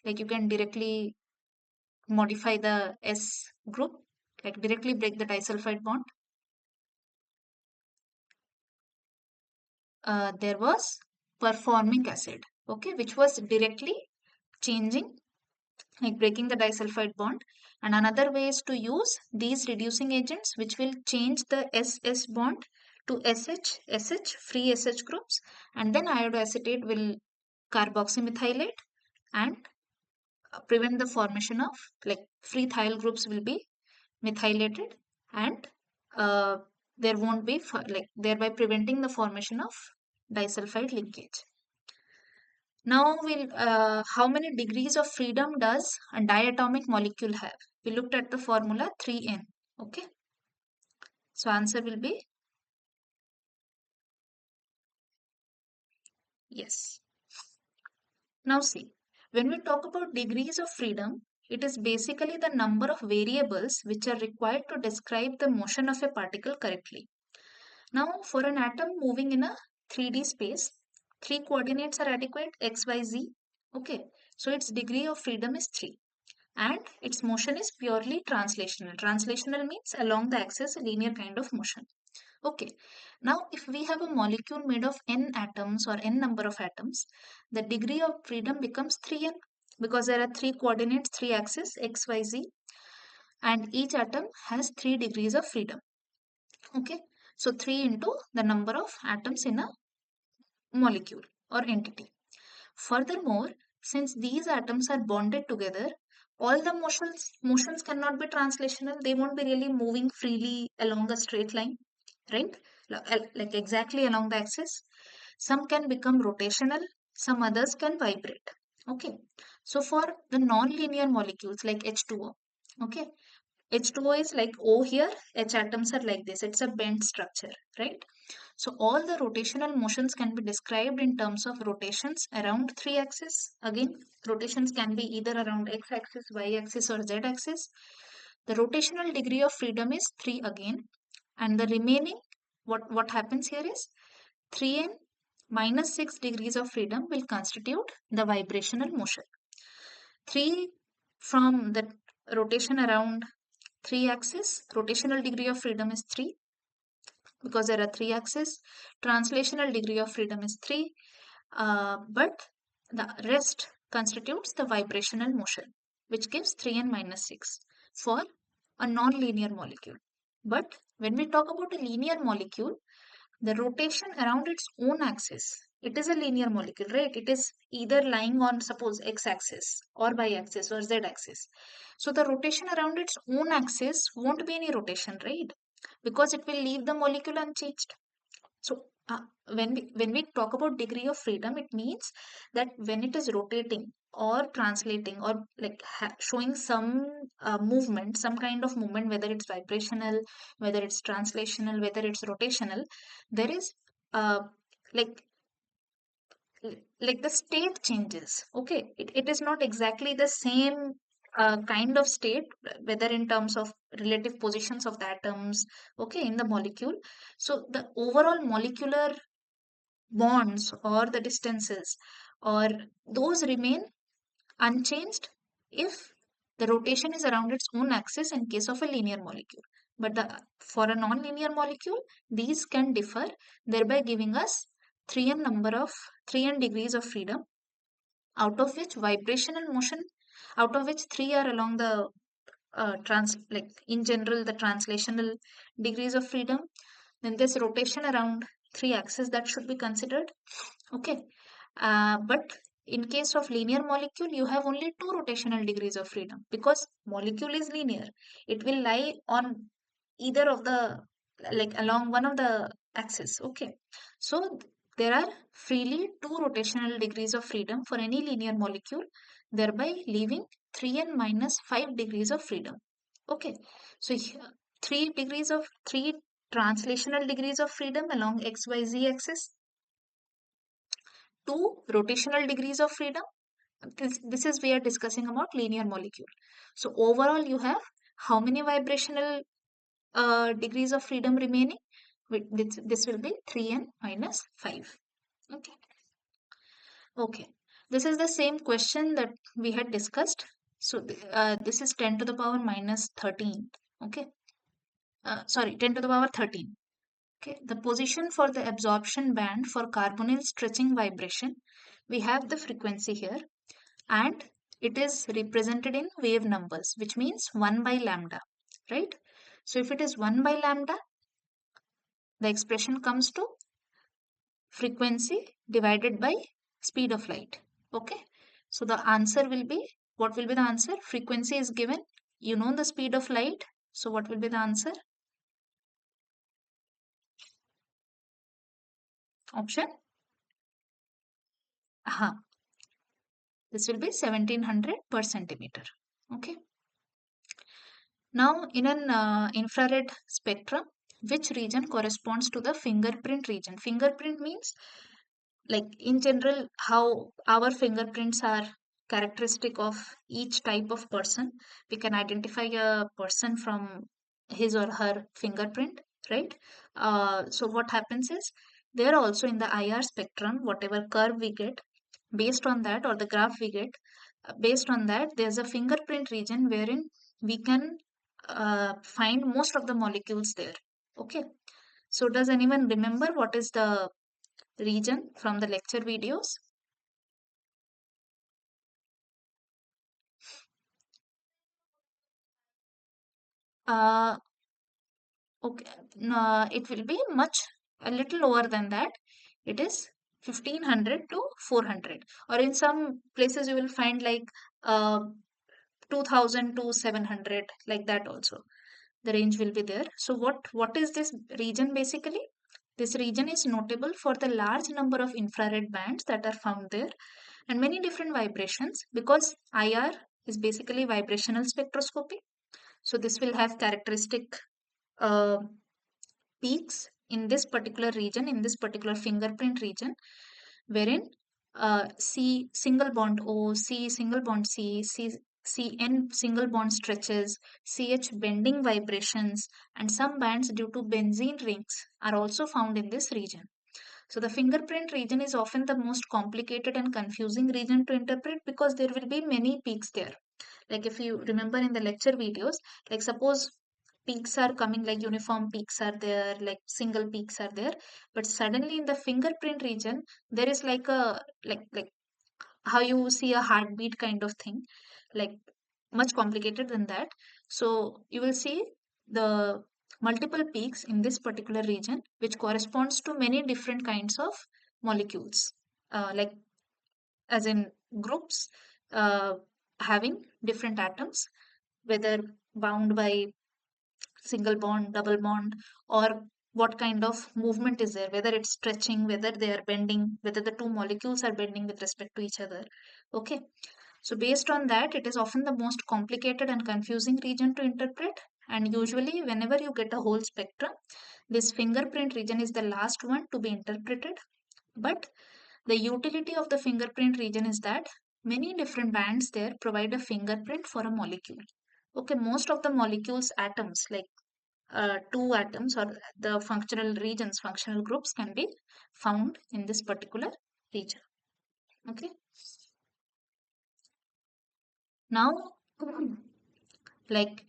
like you can directly modify the S group, like directly break the disulfide bond. There was performic acid, okay, which was directly changing, like breaking the disulfide bond. And another way is to use these reducing agents, which will change the SS bond to SH free SH groups, and then iodoacetate will carboxymethylate and prevent the formation of like free thiol groups will be methylated, and uh, there won't be like thereby preventing the formation of disulfide linkage. Now we'll how many degrees of freedom does a diatomic molecule have? We looked at the formula 3n. Okay, so answer will be yes. Now see, when we talk about degrees of freedom, it is basically the number of variables which are required to describe the motion of a particle correctly. Now, for an atom moving in a 3D space, three coordinates are adequate, x, y, z. Okay, so its degree of freedom is 3 and its motion is purely translational. Translational means along the axis, a linear kind of motion. Okay, now if we have a molecule made of n atoms or n number of atoms, the degree of freedom becomes 3n because there are three coordinates, three axes, x, y, z, and each atom has 3 degrees of freedom. Okay, so 3 into the number of atoms in a molecule or entity. Furthermore, since these atoms are bonded together, all the motions cannot be translational. They won't be really moving freely along a straight line, right? Like exactly along the axis. Some can become rotational, some others can vibrate. Okay. So for the non-linear molecules like H2O, okay, H2O is like O here, H atoms are like this. It's a bent structure, right? So all the rotational motions can be described in terms of rotations around three axes. Again, rotations can be either around x axis, y axis, or z axis. The rotational degree of freedom is 3 again. And the remaining, what happens here is 3n minus 6 degrees of freedom will constitute the vibrational motion. 3 from the rotation around 3 axis, rotational degree of freedom is 3 because there are 3 axes. Translational degree of freedom is 3, but the rest constitutes the vibrational motion, which gives 3n minus 6 for a non-linear molecule. But when we talk about a linear molecule, the rotation around its own axis, it is a linear molecule, right? It is either lying on, suppose, x-axis or y-axis or z-axis. So the rotation around its own axis won't be any rotation, right? Because it will leave the molecule unchanged. So when we talk about degree of freedom, it means that when it is rotating or translating or like showing some movement, some kind of movement, whether it's vibrational, whether it's translational, whether it's rotational, there is uh, like like the state changes. Okay, it is not exactly the same kind of state, whether in terms of relative positions of the atoms, okay, in the molecule. So the overall molecular bonds or the distances or those remain unchanged if the rotation is around its own axis in case of a linear molecule. But for a non-linear molecule, these can differ, thereby giving us 3n number of 3n degrees of freedom, out of which vibrational motion, out of which three are along the like in general the translational degrees of freedom. Then there's rotation around three axes that should be considered. Okay. But in case of linear molecule, you have only two rotational degrees of freedom because molecule is linear. It will lie on either of the, like along one of the axis. Okay. So there are freely two rotational degrees of freedom for any linear molecule, thereby leaving 3n minus 5 degrees of freedom. Okay. So 3 translational degrees of freedom along XYZ axis, two rotational degrees of freedom. This is we are discussing about linear molecule. So overall you have how many vibrational degrees of freedom remaining? This will be 3n minus 5. Okay. Okay. This is the same question that we had discussed. So this is 10 to the power minus 13. Okay. Sorry, 10 to the power 13. Okay. The position for the absorption band for carbonyl stretching vibration, we have the frequency here, and it is represented in wave numbers, which means 1 by lambda, right? So if it is 1 by lambda, the expression comes to frequency divided by speed of light. Okay. So the answer will be, what will be the answer? Frequency is given. You know the speed of light. So what will be the answer? Option? Aha. This will be 1700 per centimeter. Okay. Now, in an infrared spectrum, which region corresponds to the fingerprint region? Fingerprint means, like in general, how our fingerprints are characteristic of each type of person. We can identify a person from his or her fingerprint, right? So what happens is, there also in the IR spectrum, whatever curve we get, based on that, or the graph we get, based on that, there's a fingerprint region wherein we can find most of the molecules there. Okay. So does anyone remember what is the region from the lecture videos? Uh, okay, no, it will be much a little lower than that. It is 1500 to 400, or in some places you will find like 2000 to 700, like that also. The range will be there. So what is this region basically? This region is notable for the large number of infrared bands that are found there and many different vibrations, because IR is basically vibrational spectroscopy. So this will have characteristic uh, peaks in this particular region, in this particular fingerprint region, wherein C single bond O, C single bond C N single bond stretches, CH bending vibrations, and some bands due to benzene rings are also found in this region. So the fingerprint region is often the most complicated and confusing region to interpret because there will be many peaks there. Like if you remember in the lecture videos, like suppose peaks are coming, like uniform peaks are there, like single peaks are there, but suddenly in the fingerprint region, there is like a, like how you see a heartbeat kind of thing, like much complicated than that. So you will see the multiple peaks in this particular region, which corresponds to many different kinds of molecules, like as in groups having different atoms, whether bound by single bond, double bond, or what kind of movement is there, whether it's stretching, whether they are bending, whether the two molecules are bending with respect to each other. Okay. So based on that, it is often the most complicated and confusing region to interpret. And usually, whenever you get a whole spectrum, this fingerprint region is the last one to be interpreted. But the utility of the fingerprint region is that Many different bands there provide a fingerprint for a molecule. Okay, most of the molecules atoms, like two atoms or the functional regions, functional groups, can be found in this particular region. Okay, now like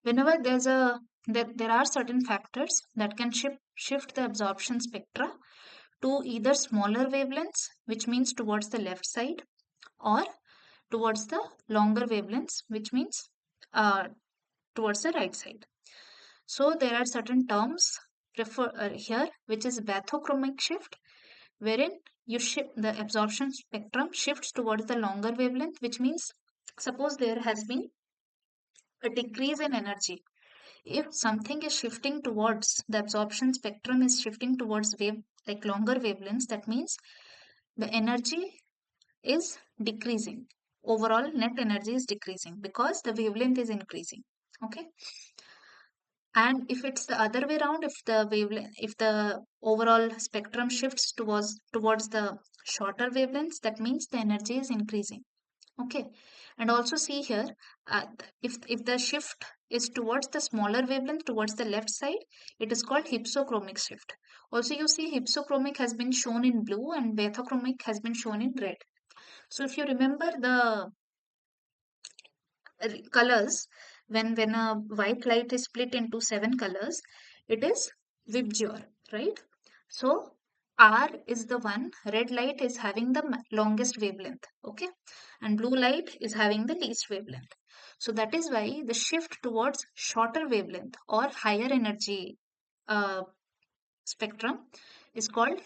whenever there are certain factors that can shift the absorption spectra to either smaller wavelengths, which means towards the left side, or towards the longer wavelengths, which means towards the right side. So there are certain terms here, which is bathochromic shift, wherein you shift the absorption spectrum shifts towards the longer wavelength, which means suppose there has been a decrease in energy. If something is shifting towards the absorption spectrum is shifting towards wave like longer wavelengths, that means the energy is decreasing. Overall net energy is decreasing because the wavelength is increasing. Okay. And if it's the other way around, if the wavelength, if the overall spectrum shifts towards the shorter wavelengths, that means the energy is increasing. Okay. And also see here, if the shift is towards the smaller wavelength, towards the left side, it is called hypsochromic shift. Also, you see hypsochromic has been shown in blue and bathochromic has been shown in red. So if you remember the colors, when a white light is split into 7 colors, it is Vibgyor, right? So R is the one, red light is having the longest wavelength, okay, and blue light is having the least wavelength. So that is why the shift towards shorter wavelength or higher energy uh, spectrum is called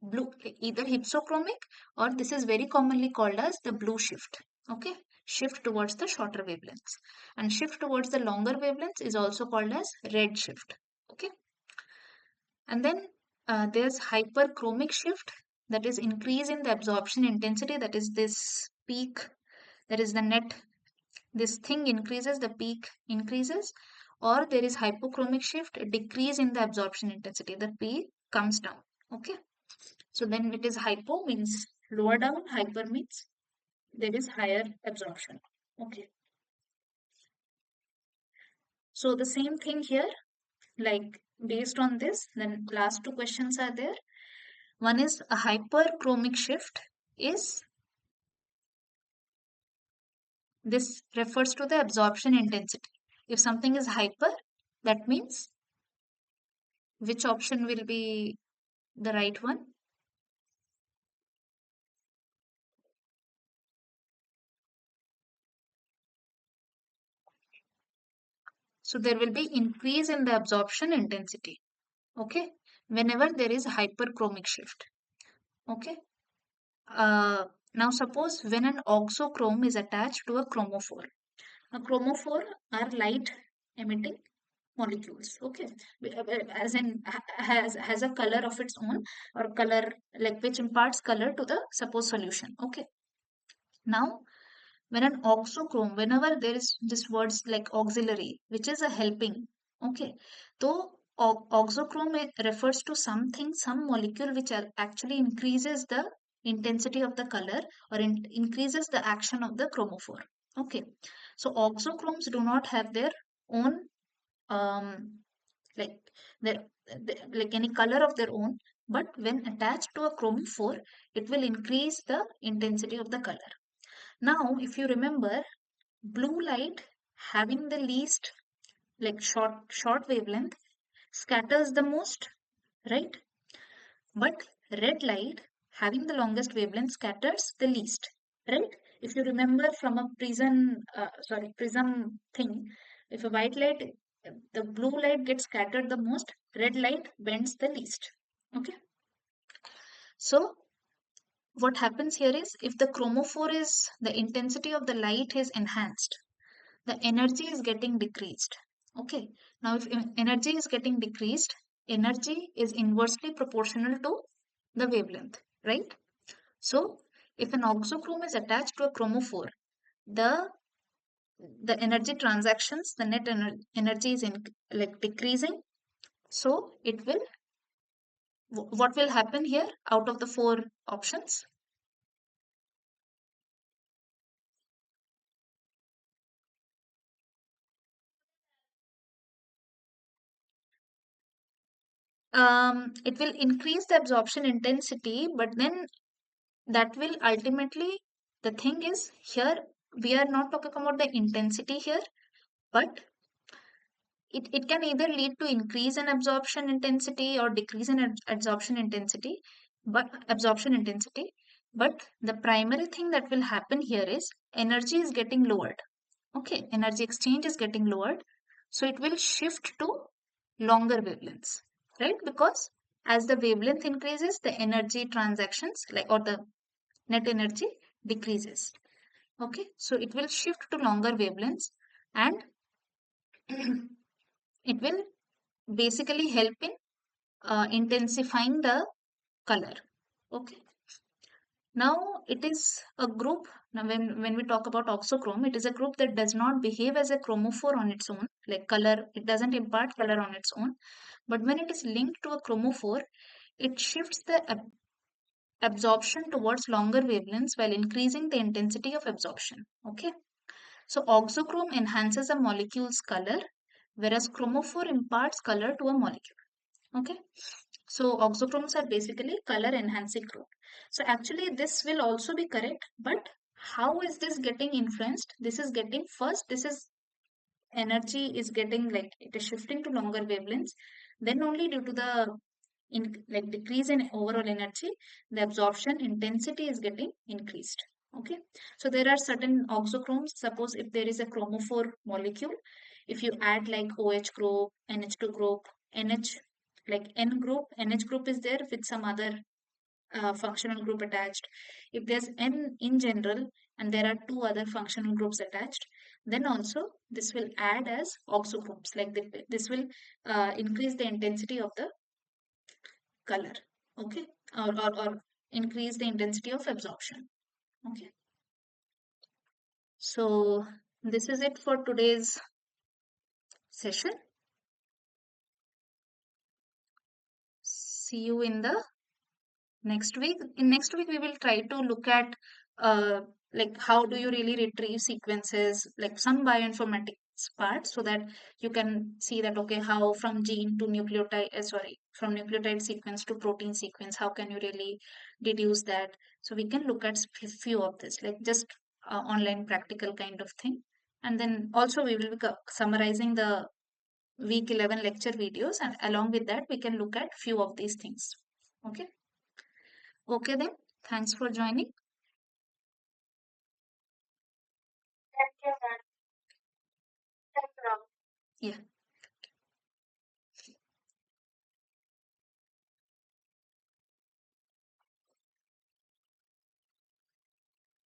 blue, either hypsochromic, or this is very commonly called as the blue shift. Okay, shift towards the shorter wavelengths, and shift towards the longer wavelengths is also called as red shift. Okay, and then there's hyperchromic shift, that is increase in the absorption intensity, that is this peak, that is the net, this thing increases, the peak increases. Or there is hypochromic shift, a decrease in the absorption intensity, the peak comes down. Okay, so then it is hypo means lower down, hyper means there is higher absorption. Okay, so the same thing here, like based on this, then last two questions are there. One is a hyperchromic shift is, this refers to the absorption intensity. If something is hyper, that means which option will be the right one? So there will be increase in the absorption intensity. Okay, whenever there is hyperchromic shift. Okay. Now suppose when an oxochrome is attached to a chromophore. A chromophore are light emitting molecules. Okay, as in has a color of its own, or color like which imparts color to the suppose solution. Okay. Now when an oxochrome, whenever there is this words like auxiliary, which is a helping. Okay, so oxochrome refers to something, some molecule which actually increases the intensity of the color, or increases the action of the chromophore. Okay, so oxochromes do not have their own um like like any color of their own, but when attached to a chromophore, it will increase the intensity of the color. Now, if you remember, blue light having the least like short wavelength scatters the most, right? But red light having the longest wavelength scatters the least, right? If you remember from a prism thing, if a white light, the blue light gets scattered the most, red light bends the least. Okay, so what happens here is, if the chromophore is, the intensity of the light is enhanced, the energy is getting decreased. Okay, now if energy is getting decreased, energy is inversely proportional to the wavelength, right? So if an oxochrome is attached to a chromophore, the the energy transactions, the net energy is like decreasing. So it will, what will happen here out of the four options? it will increase the absorption intensity, but then that will ultimately, the thing is here, we are not talking about the intensity here, but it can either lead to increase in absorption intensity or decrease in absorption intensity. But the primary thing that will happen here is energy is getting lowered. Okay, energy exchange is getting lowered. So it will shift to longer wavelengths, right? Because as the wavelength increases, the energy transactions, like, or the net energy decreases. Okay, so it will shift to longer wavelengths, and it will basically help in intensifying the color. Okay. Now it is a group. Now when we talk about oxochrome, it is a group that does not behave as a chromophore on its own, like color. It doesn't impart color on its own, but when it is linked to a chromophore, it shifts the absorption towards longer wavelengths while increasing the intensity of absorption. Okay. So oxochrome enhances a molecule's color, whereas chromophore imparts color to a molecule. Okay. So oxochromes are basically color enhancing group. So actually this will also be correct, but how is this getting influenced? This is getting, first, this is energy is getting, like, it is shifting to longer wavelengths. Then only due to the like decrease in overall energy, the absorption intensity is getting increased. Okay. So there are certain oxochromes. Suppose if there is a chromophore molecule, if you add like OH group, NH2 group, NH, like N group, NH group is there with some other functional group attached. If there's N in general and there are two other functional groups attached, then also this will add as oxochromes. Like this will increase the intensity of the color. Okay. Or increase the intensity of absorption. Okay. So this is it for today's session. See you in the next week. In next week we will try to look at uh, like how do you really retrieve sequences, like some bioinformatics part, so that you can see that, okay, how from gene to nucleotide, sorry, from nucleotide sequence to protein sequence, how can you really deduce that? So we can look at few of this, like just online practical kind of thing. And then also we will be summarizing the week 11 lecture videos, and along with that we can look at few of these things. Okay. Okay then. Thanks for joining. Yeah.